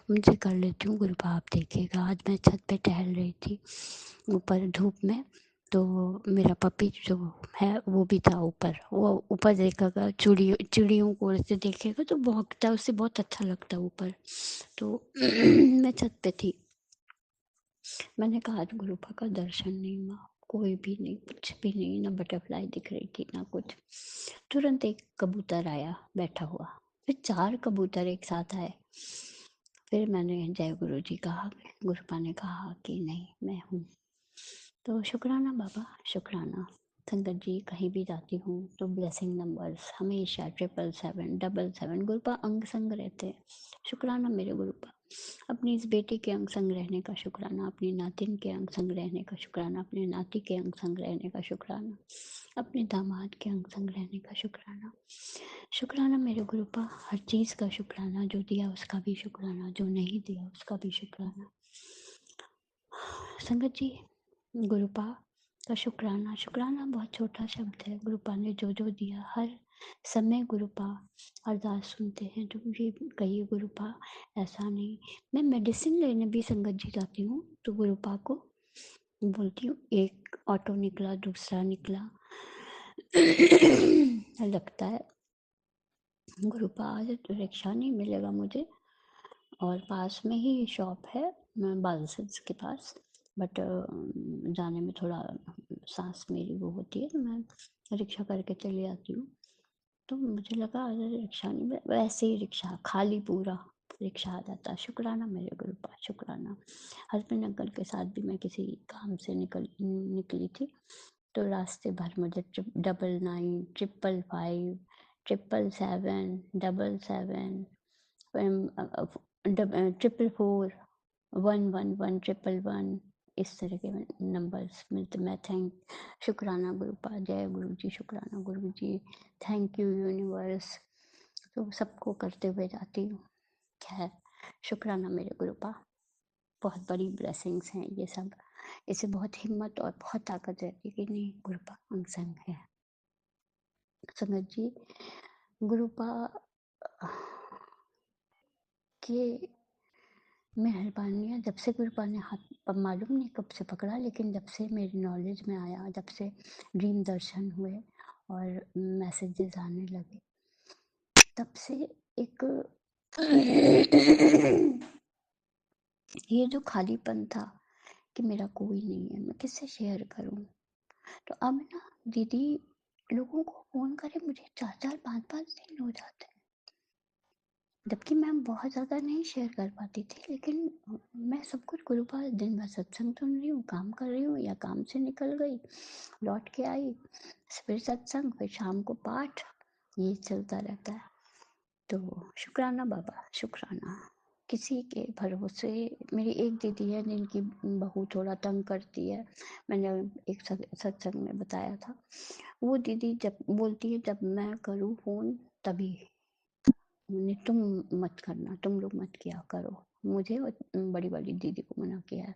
उनसे कर लेती हूँ। गुरुपा आप देखिएगा, आज मैं छत पे टहल रही थी ऊपर धूप में, तो मेरा पपी जो है वो भी था ऊपर। वो ऊपर देखेगा, चिड़ियों को ऐसे देखेगा तो भौंकता है, उससे बहुत अच्छा लगता है ऊपर। तो मैं छत पे थी, मैंने कहा आज गुरुपा का दर्शन नहीं हुआ, कोई भी नहीं, कुछ भी नहीं, ना बटरफ्लाई दिख रही थी ना कुछ। तुरंत एक कबूतर आया बैठा हुआ, फिर 4 कबूतर एक साथ आए। फिर मैंने जय गुरु जी कहा, गुरुपा ने कहा कि नहीं मैं हूँ। तो शुक्राना बाबा, शुक्राना। संगत जी, कहीं भी जाती हूँ तो ब्लेसिंग नंबर्स हमेशा 777 गुरुपा अंग संग रहते हैं। शुक्राना मेरे गुरुपा। अपनी इस बेटी के अंग संग रहने का शुक्राना, अपनी नातिन के अंग संग रहने का शुक्राना, अपने नाती के अंग संग रहने का शुक्राना, अपने दामाद के अंग संग रहने का शुक्राना। शुक्राना मेरे गुरुपा, हर चीज़ का शुक्राना, जो दिया उसका भी शुक्राना, जो नहीं दिया उसका भी शुक्राना। संगत जी, गुरुपा का शुक्राना, शुक्राना बहुत छोटा शब्द है। गुरुपा ने जो जो दिया, हर समय गुरुपा अरदास सुनते हैं, जो भी कहिए गुरुपा, ऐसा नहीं। मैं मेडिसिन लेने भी संगत जी जाती हूँ तो गुरुपा को बोलती हूँ, एक ऑटो निकला, दूसरा निकला लगता है गुरुपा आज रिक्शा नहीं मिलेगा मुझे, और पास में ही शॉप है बालसन्स के पास, बट जाने में थोड़ा सांस मेरी वो होती है, तो मैं रिक्शा करके चली आती हूँ। तो मुझे लगा अगर रिक्शा नहीं मिला, वैसे ही रिक्शा खाली पूरा रिक्शा आ जाता। शुक्राना मेरे गुरुपा, शुक्राना। हस्बैंड अंकल के साथ भी मैं किसी काम से निकली थी, तो रास्ते भर मुझे 99 555 777 777 444 111 111 इस तरह के नंबर्स मिलते। मैं शुक्राना गुरुपा, जय गुरु जी, शुक्राना गुरु जी, थैंक यू यूनिवर्स, तो सबको करते हुए जाती हूँ। खैर, शुक्राना मेरे गुरुपा, बहुत बड़ी ब्लेसिंग्स हैं ये सब। इससे बहुत हिम्मत और बहुत ताकत रहती है कि नहीं, गुरुपा अंग संग है। संगत जी, गुरुपा के मेहरबानियाँ जब से गुरुपा ने हाथ मालूम नहीं कब से पकड़ा, लेकिन जब से मेरी नॉलेज में आया, जब से ड्रीम दर्शन हुए और मैसेजेस आने लगे, तब से एक ये जो खालीपन था कि मेरा कोई नहीं है, मैं किससे शेयर करूं। तो अब ना दीदी लोगों को फोन करे, मुझे 4-4 5-5 दिन हो जाते हैं, जबकि मैं बहुत ज़्यादा नहीं शेयर कर पाती थी। लेकिन मैं सब कुछ गुरुपाल दिन भर सत्संग सुन रही हूँ, काम कर रही हूँ, या काम से निकल गई, लौट के आई, फिर सत्संग, फिर शाम को पाठ, ये चलता रहता है। तो शुक्राना बाबा, शुक्राना। किसी के भरोसे मेरी एक दीदी है जिनकी बहू थोड़ा तंग करती है, मैंने एक सत्संग में बताया था। वो दीदी जब बोलती है जब मैं करूँ फ़ोन तभी, नहीं तुम मत करना, तुम लोग मत किया करो। मुझे और बड़ी वाली दीदी को मना किया है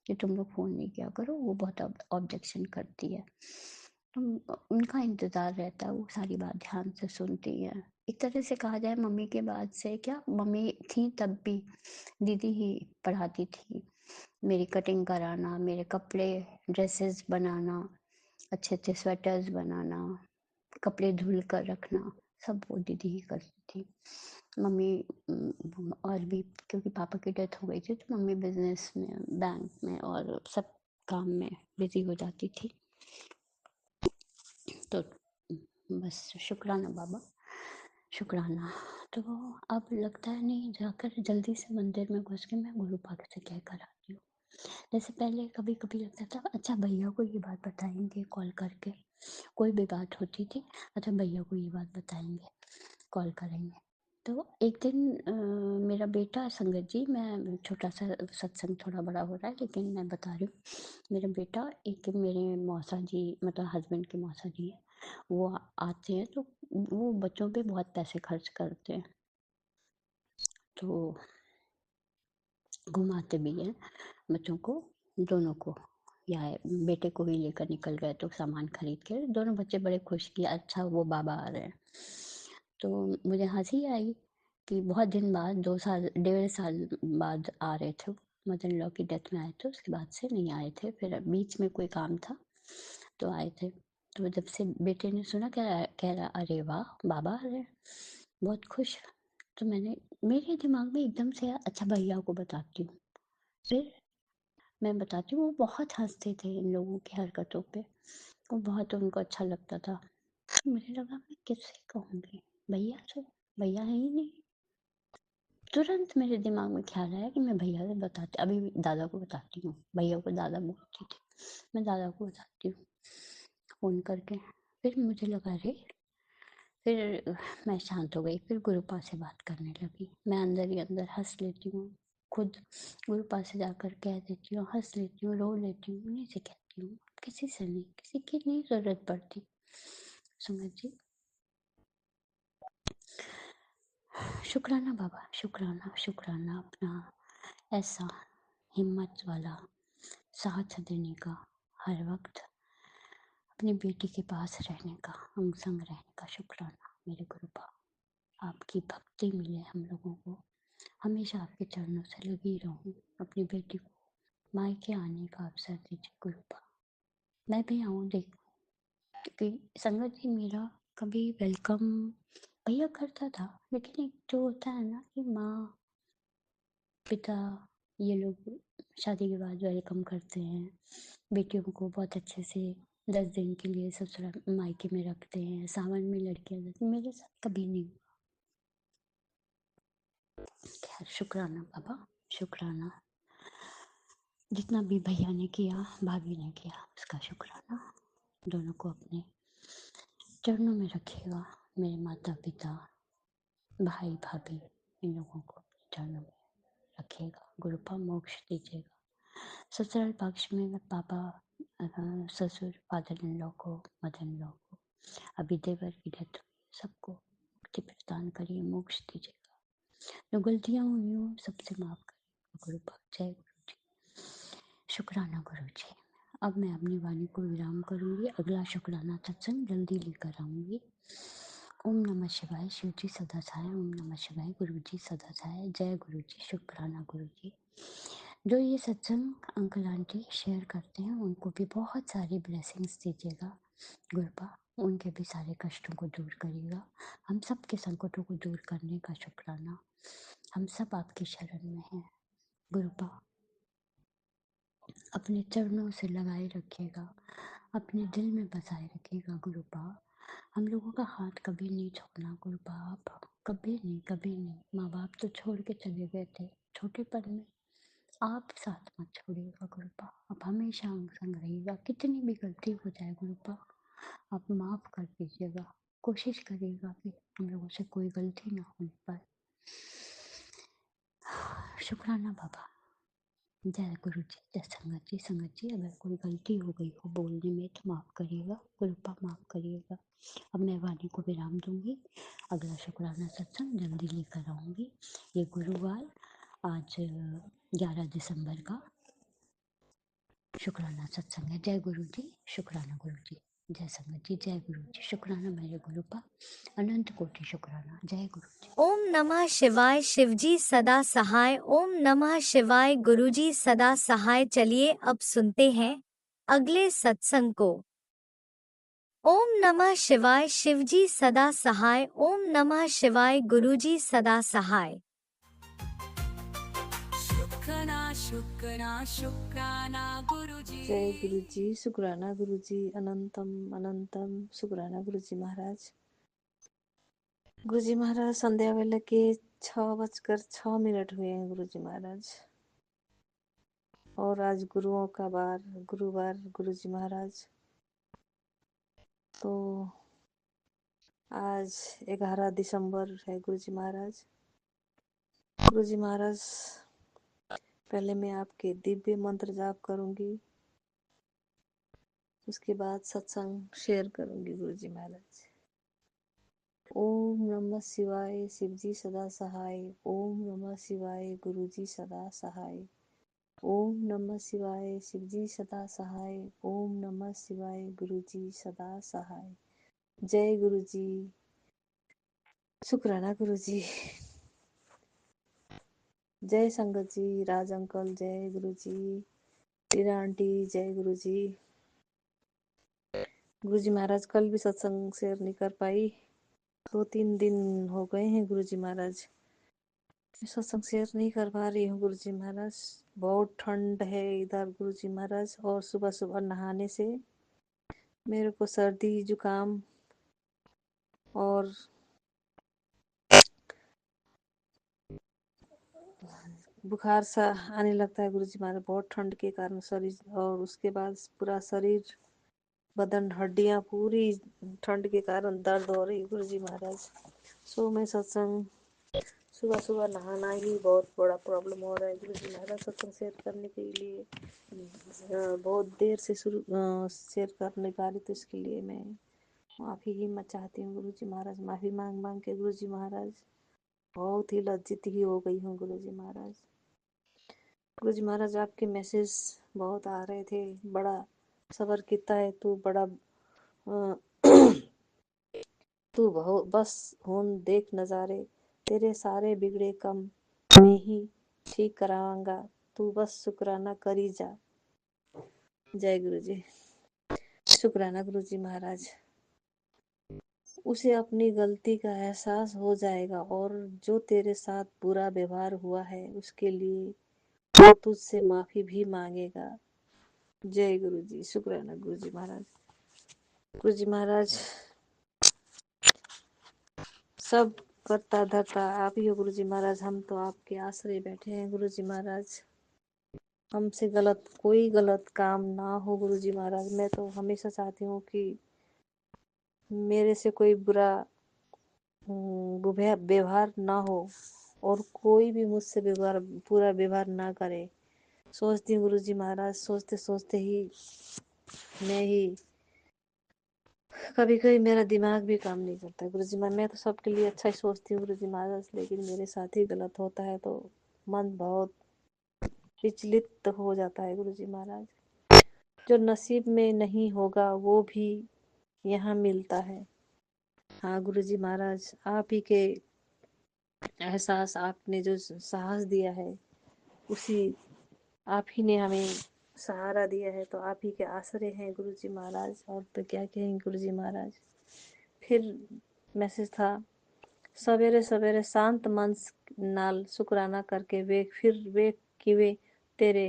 कि तुम लोग फ़ोन नहीं किया करो, वो बहुत ऑब्जेक्शन करती है। उनका इंतज़ार रहता है, वो सारी बात ध्यान से सुनती है। एक तरह से कहा जाए मम्मी के बाद से, क्या मम्मी थी तब भी दीदी ही पढ़ाती थी, मेरी कटिंग कराना, मेरे कपड़े ड्रेसेस बनाना, अच्छे अच्छे स्वेटर्स बनाना, कपड़े धुल कर रखना, सब वो दीदी ही करती थी। मम्मी और भी, क्योंकि पापा की डेथ हो गई थी तो मम्मी बिजनेस में, बैंक में और सब काम में बिजी हो जाती थी। तो बस शुक्राना बाबा, शुक्राना। तो अब लगता है नहीं, जाकर जल्दी से मंदिर में घुस के मैं गुरु पाक से कह कर आती हूँ। जैसे पहले कभी कभी लगता था अच्छा भैया को ये बात बताएंगे कॉल करके, कोई भी बात होती थी, अच्छा भैया को ये बात बताएंगे, कॉल करेंगे। तो एक दिन मेरा बेटा, संगत जी, मैं छोटा सा सत्संग थोड़ा बड़ा हो रहा है लेकिन मैं बता रही हूँ, मेरा बेटा, एक मेरे मौसा जी, मतलब हस्बैंड के मौसा जी है, वो आते हैं तो वो बच्चों पे बहुत पैसे खर्च करते हैं, तो घुमाते भी हैं बच्चों को, दोनों को, या बेटे को ही लेकर निकल गए तो सामान खरीद के, दोनों बच्चे बड़े खुश किए, अच्छा वो बाबा आ रहे हैं। तो मुझे हंसी आई कि बहुत दिन बाद, 2 साल 1.5 साल बाद आ रहे थे, मदर इन लॉ की डेथ में आए थे, उसके बाद से नहीं आए थे, फिर बीच में कोई काम था तो आए थे। तो जब से बेटे ने सुना, कह रहा अरे वाह बाबा आ रहे हैं, बहुत खुश। तो मैंने, मेरे दिमाग में एकदम से अच्छा भैया को बताती हूँ, फिर मैं बताती हूँ, वो बहुत हंसते थे इन लोगों की हरकतों पे, वो बहुत उनको अच्छा लगता था। मुझे लगा मैं किससे कहूँगी, भैया से, भैया है ही नहीं। तुरंत मेरे दिमाग में ख्याल आया कि मैं भैया से बताती, अभी दादा को बताती हूँ, भैया को दादा बोलती थी, मैं दादा को बताती हूँ फ़ोन करके। फिर मुझे लगा रे, फिर मैं शांत हो गई, फिर गुरुपा से बात करने लगी, मैं अंदर ही अंदर हंस लेती हूँ, खुद गुरुपा से जाकर कह देती हूँ, हंस लेती हूँ, रो लेती हूँ, उन्हीं से कहती हूँ, किसी से नहीं, किसी की नहीं ज़रूरत पड़ती, समझ जी। शुक्राना बाबा, शुक्राना, शुक्राना, अपना ऐसा हिम्मत वाला साथ देने का, हर वक्त अपनी बेटी के पास रहने का, हम संग रहने का, शुक्राना मेरे गुरुपा। आपकी भक्ति मिले हम लोगों को, हमेशा आपके चरणों से लगी रहूं, अपनी बेटी को मायके आने का अवसर दीजिए गुरुपा, मैं भी आऊँ देखूं, क्योंकि संगत जी मेरा कभी वेलकम भैया करता था, लेकिन एक जो होता है ना कि माँ पिता ये लोग शादी के बाद वेलकम करते हैं बेटियों को, बहुत अच्छे से 10 दिन के लिए ससुराल मायके में रखते हैं, सावन में लड़कियां जाती, मेरे साथ कभी नहीं हुआ। खैर शुक्राना बाबा, शुक्राना, जितना भी भैया ने किया, भाभी ने किया, उसका शुक्राना। दोनों को अपने चरणों में रखिएगा, मेरे माता पिता, भाई भाभी, इन लोगों को अपने चरणों में रखिएगा, गुरुपा मोक्ष दीजिएगा। ससुराल पक्ष में मैं पापा, ससुर, फादर इन लॉ को, मदर इन लॉ को, अभी देवर की डेथ हुई, सबको मुक्ति प्रदान करिए, मोक्ष दीजिएगा, जो गलतियाँ हुई हो सबसे माफ़ करिएगा गुरुपा। जय गुरु जी, शुक्राना गुरु जी। अब मैं अपनी वाणी को विराम करूँगी, अगला शुक्राना सत्संग जल्दी लेकर आऊँगी। ओम नमः शिवाय, शिव जी सदा सहाय, ओम नमः शिवाय, गुरु जी सदा सहाय, जय गुरु जी, शुक्राना गुरु जी। जो ये सत्संग अंकल आंटी शेयर करते हैं उनको भी बहुत सारी ब्लेसिंग्स दीजिएगा गुरुपा, उनके भी सारे कष्टों को दूर करिएगा। हम सब के संकटों को दूर करने का शुक्राना, हम सब आपकी शरण में हैं गुरुपा। अपने चरणों से लगाए रखिएगा, अपने दिल में बसाए रखिएगा गुरुपा। हम लोगों का हाथ कभी नहीं छोड़ना गुरुपा, आप कभी नहीं कभी नहीं। माँ बाप तो छोड़ के चले गए थे छोटेपन में, आप साथ मत छोड़िएगा गुरुपा, आप हमेशा हम संग रहिएगा। कितनी भी गलती हो जाए गुरुपा, आप माफ़ कर दीजिएगा, कोशिश करिएगा कि हम लोगों से कोई गलती ना होने पाए। शुक्राना बाबा। जय गुरु जी, जय संगत जी। संगत जी अगर कोई गलती हो गई हो बोलने में तो माफ़ करिएगा गुरुपा, माफ़ करिएगा। अब मैं वाणी को विराम दूंगी, अगला शुक्राना सत्संग जल्दी लेकर आऊँगी। ये गुरुवार आज 11 दिसंबर का शुक्राना सत्संग है। जय गुरु जी, शुक्राना गुरु जी। जय संगत जी, जय गुरु जी, शुक्राना मेरे गुरुपा, अनंत कोटि शुक्राना। जय गुरु जी। ओम नमः शिवाय। शिवजी सदा सहाय। ओम नमः शिवाय। गुरुजी सदा सहाय। चलिए अब सुनते हैं अगले सत्संग को। ओम नमः शिवाय। शिवजी सदा सहाय। ओम नमः शिवाय। गुरुजी सदा सहाय। शुक्राना शुक्राना शुक्राना गुरुजी जय गुरु जी, शुक्राना गुरु जी, अनंतम अनंतम शुक्राना गुरु जी महाराज। गुरु जी महाराज संध्या वेला के 6:06 हुए हैं गुरु जी महाराज, और आज गुरुओं का बार गुरुवार गुरु जी महाराज। तो आज 11 दिसंबर है गुरु जी महाराज। गुरु जी महाराज पहले मैं आपके दिव्य मंत्र जाप करूंगी, उसके बाद सत्संग शेयर करूंगी गुरु जी महाराज। ओम नमः शिवाय। शिवजी सदा सहाय। ओम नमः शिवाय। गुरुजी सदा सहाय। ओम नमः शिवाय। शिवजी सदा सहाय। ओम नमः शिवाय। गुरुजी सदा सहाय। जय गुरुजी, शुक्राना गुरुजी। जय संगत जी, राज अंकल जय गुरुजी, टीना आंटी जय गुरुजी। गुरुजी महाराज कल भी सत्संग शेयर नहीं कर पाई, 2-3 दिन हो गए हैं गुरुजी महाराज, सत्संग शेयर नहीं कर पा रही हूँ गुरुजी महाराज। बहुत ठंड है इधर गुरुजी महाराज, और सुबह सुबह नहाने से मेरे को सर्दी जुकाम और बुखार सा आने लगता है गुरुजी महाराज, बहुत ठंड के कारण शरीर, और उसके बाद पूरा शरीर बदन हड्डियाँ पूरी ठंड के कारण दर्द हो रही गुरुजी महाराज। सो मैं सत्संग सुबह सुबह नहाना ही बहुत बड़ा प्रॉब्लम हो रहा है गुरुजी महाराज। सत्संग शेयर करने के लिए बहुत देर से शेयर कर नहीं पा रही, तो इसके लिए मैं माफ़ी ही मैं चाहती हूँ गुरुजी महाराज। माफ़ी मांग मांग के गुरुजी महाराज बहुत ही लज्जित ही हो गई हूँ गुरुजी महाराज। गुरुजी महाराज आपके मैसेज बहुत आ रहे थे, बड़ा सबर किता है तू, बड़ा तू बहुत बस हुन देख नज़ारे, तेरे सारे बिगड़े कम मैं ही ठीक कराऊंगा, तू बस शुक्राना करी जा। जय गुरु जी, शुक्राना गुरु जी महाराज। उसे अपनी गलती का एहसास हो जाएगा, और जो तेरे साथ बुरा व्यवहार हुआ है उसके लिए वो तुझसे माफी भी मांगेगा। जय गुरु जी, शुक्राना गुरु जी महाराज। गुरु जी महाराज सब करता धरता आप ही हो गुरु जी महाराज, हम तो आपके आश्रय बैठे हैं गुरु जी महाराज। हमसे कोई गलत काम ना हो गुरु जी महाराज। मैं तो हमेशा चाहती हूँ कि मेरे से कोई बुरा व्यवहार ना हो, और कोई भी मुझसे पूरा व्यवहार ना करे। सोचती हूँ गुरु जी महाराज, सोचते सोचते ही मैं ही कभी कभी मेरा दिमाग भी काम नहीं करता गुरु जी महाराज। मैं तो सबके लिए अच्छा ही सोचती हूँ गुरु जी महाराज, लेकिन मेरे साथ ही गलत होता है तो मन बहुत विचलित हो जाता है गुरु जी महाराज। जो नसीब में नहीं होगा वो भी यहाँ मिलता है। हाँ गुरु जी महाराज, आप ही के एहसास, आपने जो साहस दिया है उसी आप ही ने हमें सहारा दिया है, तो आप ही के आसरे हैं गुरुजी महाराज, और तो क्या कहेंगे गुरुजी महाराज। फिर मैसेज था, सवेरे सवेरे शांत मन नाल शुकराना करके ਵੇਖ ਫਿਰ ਵੇਖ ਕਿਵੇਂ तेरे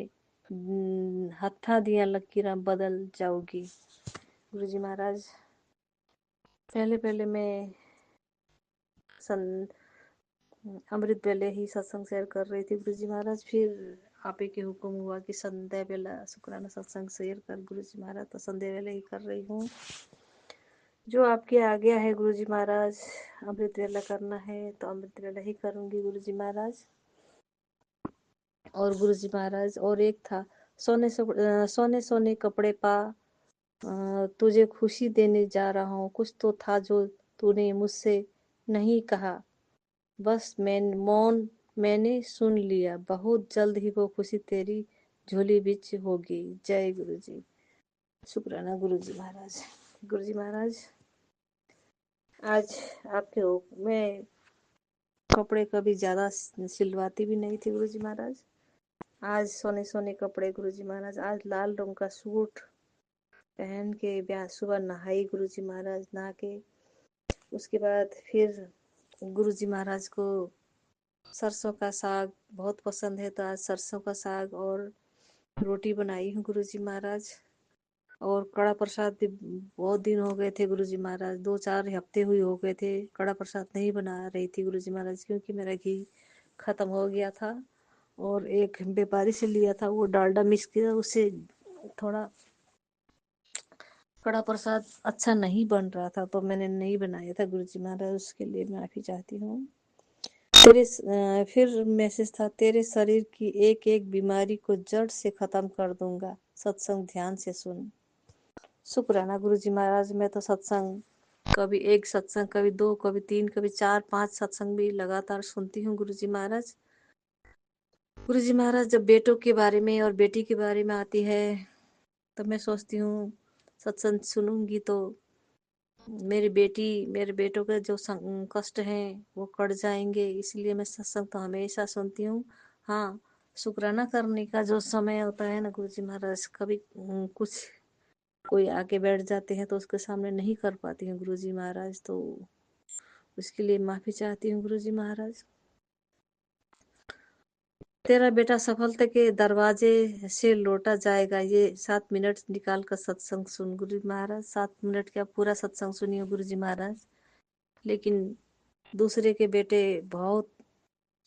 हत्था दियां लकीरां बदल जाऊगी। गुरुजी महाराज, पहले पहले मैं अमृत वेले ही सत्संग शेयर कर रही थी गुरुजी महाराज, फिर आप ही के हुक्म हुआ कि संध्या बेला शुक्राना सत्संग शेयर कर गुरुजी महाराज, तो संध्या वेले ही कर रही हूँ। जो आपकी आज्ञा है गुरुजी महाराज, अमृत वेला करना है तो अमृत वेला ही करूँगी गुरुजी महाराज। और गुरुजी महाराज, और एक था, सोने सोने कपड़े पा, तुझे खुशी देने जा रहा हूँ, कुछ तो था जो तूने मुझसे नहीं कहा, बस मैंने सुन लिया, बहुत जल्द ही वो खुशी तेरी झोली बिच होगी। जय गुरु जी। शुक्राना गुरुजी महाराज। गुरुजी महाराज, आज आपके मैं कपड़े कभी ज़्यादा सिलवाती भी नहीं थी गुरुजी महाराज। आज सोने सोने कपड़े गुरुजी महाराज, आज लाल रंग का सूट पहन के ब्याह सुबह नहाई गुरुजी महाराज, नहा के उसके बाद फिर गुरुजी महाराज को सरसों का साग बहुत पसंद है, तो आज सरसों का साग और रोटी बनाई हूँ गुरुजी महाराज। और कड़ा प्रसाद भी बहुत दिन हो गए थे गुरुजी महाराज, 2-4 हफ्ते हुए हो गए थे कड़ा प्रसाद नहीं बना रही थी गुरुजी महाराज, क्योंकि मेरा घी खत्म हो गया था और एक व्यापारी से लिया था, वो डालडा मिक्स किया, उससे थोड़ा कड़ा प्रसाद अच्छा नहीं बन रहा था, तो मैंने नहीं बनाया था गुरुजी महाराज, उसके लिए माफी चाहती हूँ। फिर मैसेज था, तेरे शरीर की एक एक बीमारी को जड़ से खत्म कर दूंगा, सत्संग ध्यान से सुन। शुक्राना गुरुजी महाराज, मैं तो सत्संग कभी एक सत्संग, कभी 2, कभी 3, कभी 4-5 सत्संग भी लगातार सुनती हूँ गुरुजी महाराज। गुरुजी महाराज, जब बेटों के बारे में और बेटी के बारे में आती है तो मैं सोचती हूँ सत्संग सुनूंगी तो मेरी बेटी मेरे बेटों के जो कष्ट हैं वो कट जाएंगे, इसलिए मैं सत्संग तो हमेशा सुनती हूँ। हाँ, शुक्राना करने का जो समय होता है ना गुरुजी महाराज, कभी कुछ कोई आके बैठ जाते हैं तो उसके सामने नहीं कर पाती हूँ गुरुजी महाराज, तो उसके लिए माफी चाहती हूँ गुरुजी महाराज। तेरा बेटा सफलता के दरवाजे से लौटा जाएगा, ये 7 मिनट निकाल कर सत्संग सुन गुरु महाराज। 7 मिनट क्या, पूरा सत्संग सुनिए गुरु जी महाराज। लेकिन दूसरे के बेटे बहुत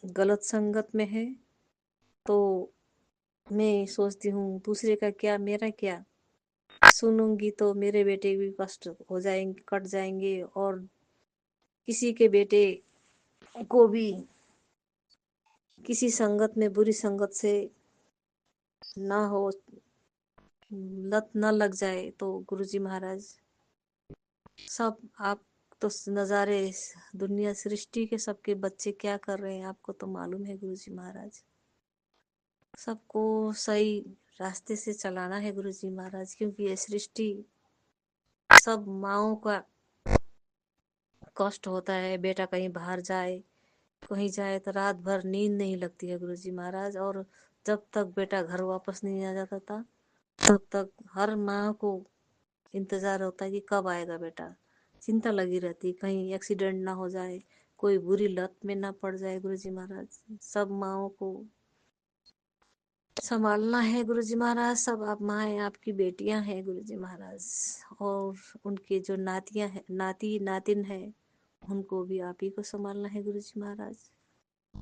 गलत संगत में है, तो मैं सोचती हूँ दूसरे का क्या मेरा क्या, सुनूंगी तो मेरे बेटे भी कष्ट हो जाएंगे, कट जाएंगे, और किसी के बेटे को भी किसी संगत में, बुरी संगत से ना हो, लत न लग जाए। तो गुरुजी महाराज, सब आप तो नज़ारे दुनिया सृष्टि के सबके बच्चे क्या कर रहे हैं आपको तो मालूम है गुरुजी महाराज। सबको सही रास्ते से चलाना है गुरुजी महाराज, क्योंकि ये सृष्टि सब माओं का कष्ट होता है। बेटा कहीं बाहर जाए, कहीं जाए तो रात भर नींद नहीं लगती है गुरुजी महाराज, और जब तक बेटा घर वापस नहीं आ जाता था तब तक हर माँ को इंतजार होता है कि कब आएगा बेटा, चिंता लगी रहती, कहीं एक्सीडेंट ना हो जाए, कोई बुरी लत में ना पड़ जाए गुरुजी महाराज। सब माओं को संभालना है गुरुजी महाराज, सब आप माएँ आपकी बेटियां हैं गुरुजी महाराज, और उनके जो नातियां हैं, नाती नातिन है, उनको भी आप ही को संभालना है गुरुजी महाराज।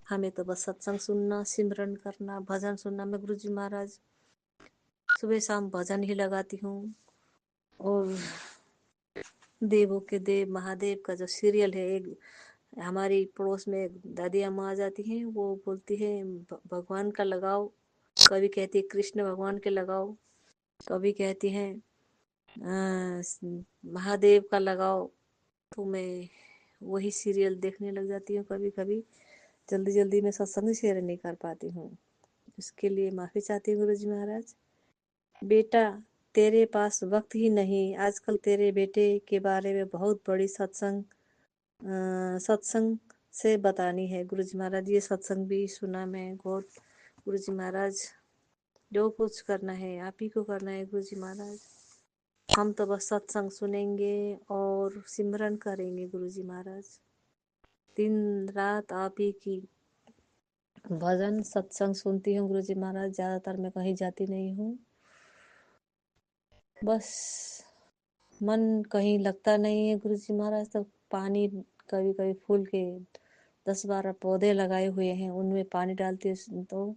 हमें तो बस सत्संग सुनना, सिमरन करना, भजन सुनना। मैं गुरुजी महाराज सुबह शाम भजन ही लगाती हूँ। और देवों के देव महादेव का जो सीरियल है, एक हमारी पड़ोस में एक दादी अम्मा आ जाती हैं, वो बोलती है भगवान का लगाओ, कभी कहती है कृष्ण भगवान के लगाओ, कभी कहती हैं महादेव का लगाओ, तो मैं वही सीरियल देखने लग जाती हूँ। कभी कभी जल्दी जल्दी में सत्संग शेयर नहीं कर पाती हूँ, इसके लिए माफ़ी चाहती हूँ गुरुजी महाराज। बेटा, तेरे पास वक्त ही नहीं, आजकल तेरे बेटे के बारे में बहुत बड़ी सत्संग से बतानी है गुरुजी महाराज। ये सत्संग भी सुना मैं, बहुत गुरु जी महाराज, जो कुछ करना है आप ही को करना है गुरु जी महाराज। हम तो बस सत्संग सुनेंगे और सिमरन करेंगे गुरु जी महाराज। दिन रात आप ही की भजन सत्संग सुनती हूँ गुरु जी महाराज। ज्यादातर मैं कहीं जाती नहीं हूँ, बस मन कहीं लगता नहीं है गुरु जी महाराज। तो पानी कभी कभी फूल के 10-12 पौधे लगाए हुए हैं, उनमें पानी डालती हूँ। तो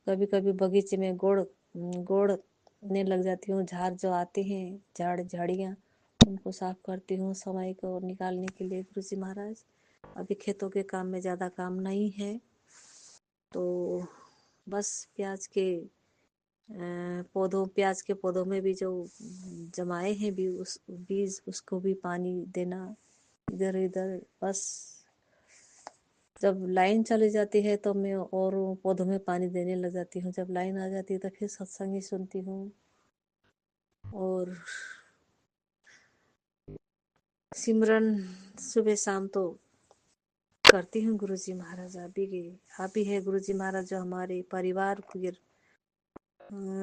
कभी कभी बगीचे में गोड़ने लग जाती हूँ। झाड़ जो आते हैं, झाड़ियाँ, उनको साफ करती हूँ समय को निकालने के लिए गुरु जी महाराज। अभी खेतों के काम में ज़्यादा काम नहीं है, तो बस प्याज के पौधों में भी जो जमाए हैं भी उस बीज, उसको भी पानी देना इधर इधर। बस जब लाइन चली जाती है तो मैं और पौधों में पानी देने लग जाती हूँ। जब लाइन आ जाती है तो फिर सत्संग ही सुनती हूँ और सिमरन सुबह शाम तो करती हूँ गुरु जी महाराज। आप ही है गुरु जी महाराज जो हमारे परिवार की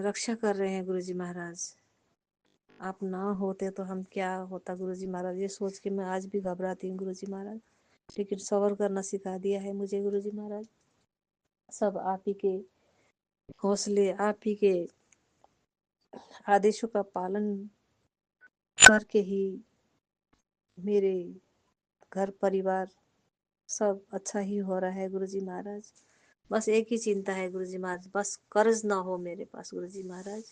रक्षा कर रहे हैं गुरु जी महाराज। आप ना होते तो हम क्या होता गुरु जी महाराज, ये सोच के मैं आज भी घबराती हूँ गुरु जी महाराज। लेकिन सब्र करना सिखा दिया है मुझे गुरु जी महाराज। सब आप ही के हौसले, आप ही के आदेशों का पालन करके ही मेरे घर परिवार सब अच्छा ही हो रहा है गुरु जी महाराज। बस एक ही चिंता है गुरु जी महाराज, बस कर्ज ना हो मेरे पास गुरु जी महाराज।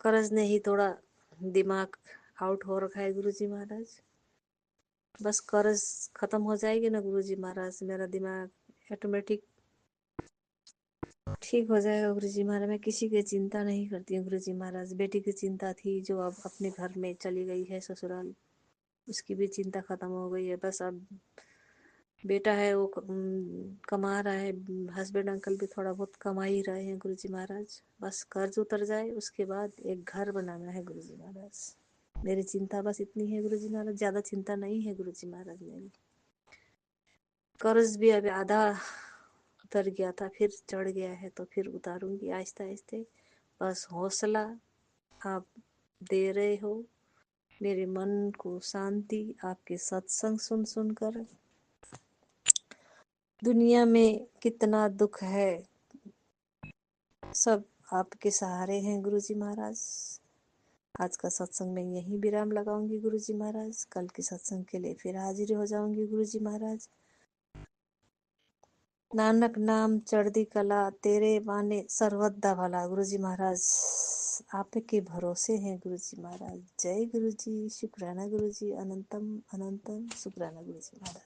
कर्ज ने ही थोड़ा दिमाग आउट हो रखा है गुरु जी महाराज। बस कर्ज खत्म हो जाएगी ना गुरु जी महाराज, मेरा दिमाग ऑटोमेटिक ठीक हो जाएगा गुरु जी महाराज। मैं किसी की चिंता नहीं करती हूँ गुरु जी महाराज। बेटी की चिंता थी जो अब अपने घर में चली गई है ससुराल, उसकी भी चिंता खत्म हो गई है। बस अब बेटा है वो कमा रहा है, हस्बैंड अंकल भी थोड़ा बहुत कमा ही रहे हैं गुरु जी महाराज। बस कर्ज उतर जाए उसके बाद एक घर बनाना है गुरु जी महाराज। मेरी चिंता बस इतनी है गुरु जी महाराज, ज्यादा चिंता नहीं है गुरु जी महाराज मेरी। कर्ज भी अभी आधा उतर गया था, फिर चढ़ गया है, तो फिर उतारूंगी आहिस्ते आहिस्ते। बस हौसला आप दे रहे हो, मेरे मन को शांति आपके सत्संग सुन सुनकर। दुनिया में कितना दुख है, सब आपके सहारे हैं गुरु जी महाराज। आज का सत्संग में यहीं विराम लगाऊंगी गुरु जी महाराज। कल के सत्संग के लिए फिर हाजिर हो जाऊंगी गुरु जी महाराज। नानक नाम चढ़दी कला, तेरे माने सर्वदा भला गुरु जी महाराज। आपके भरोसे हैं गुरु जी महाराज। जय गुरु जी, शुक्राना गुरु जी, अनंतम अनंतम शुक्राना गुरु जी महाराज।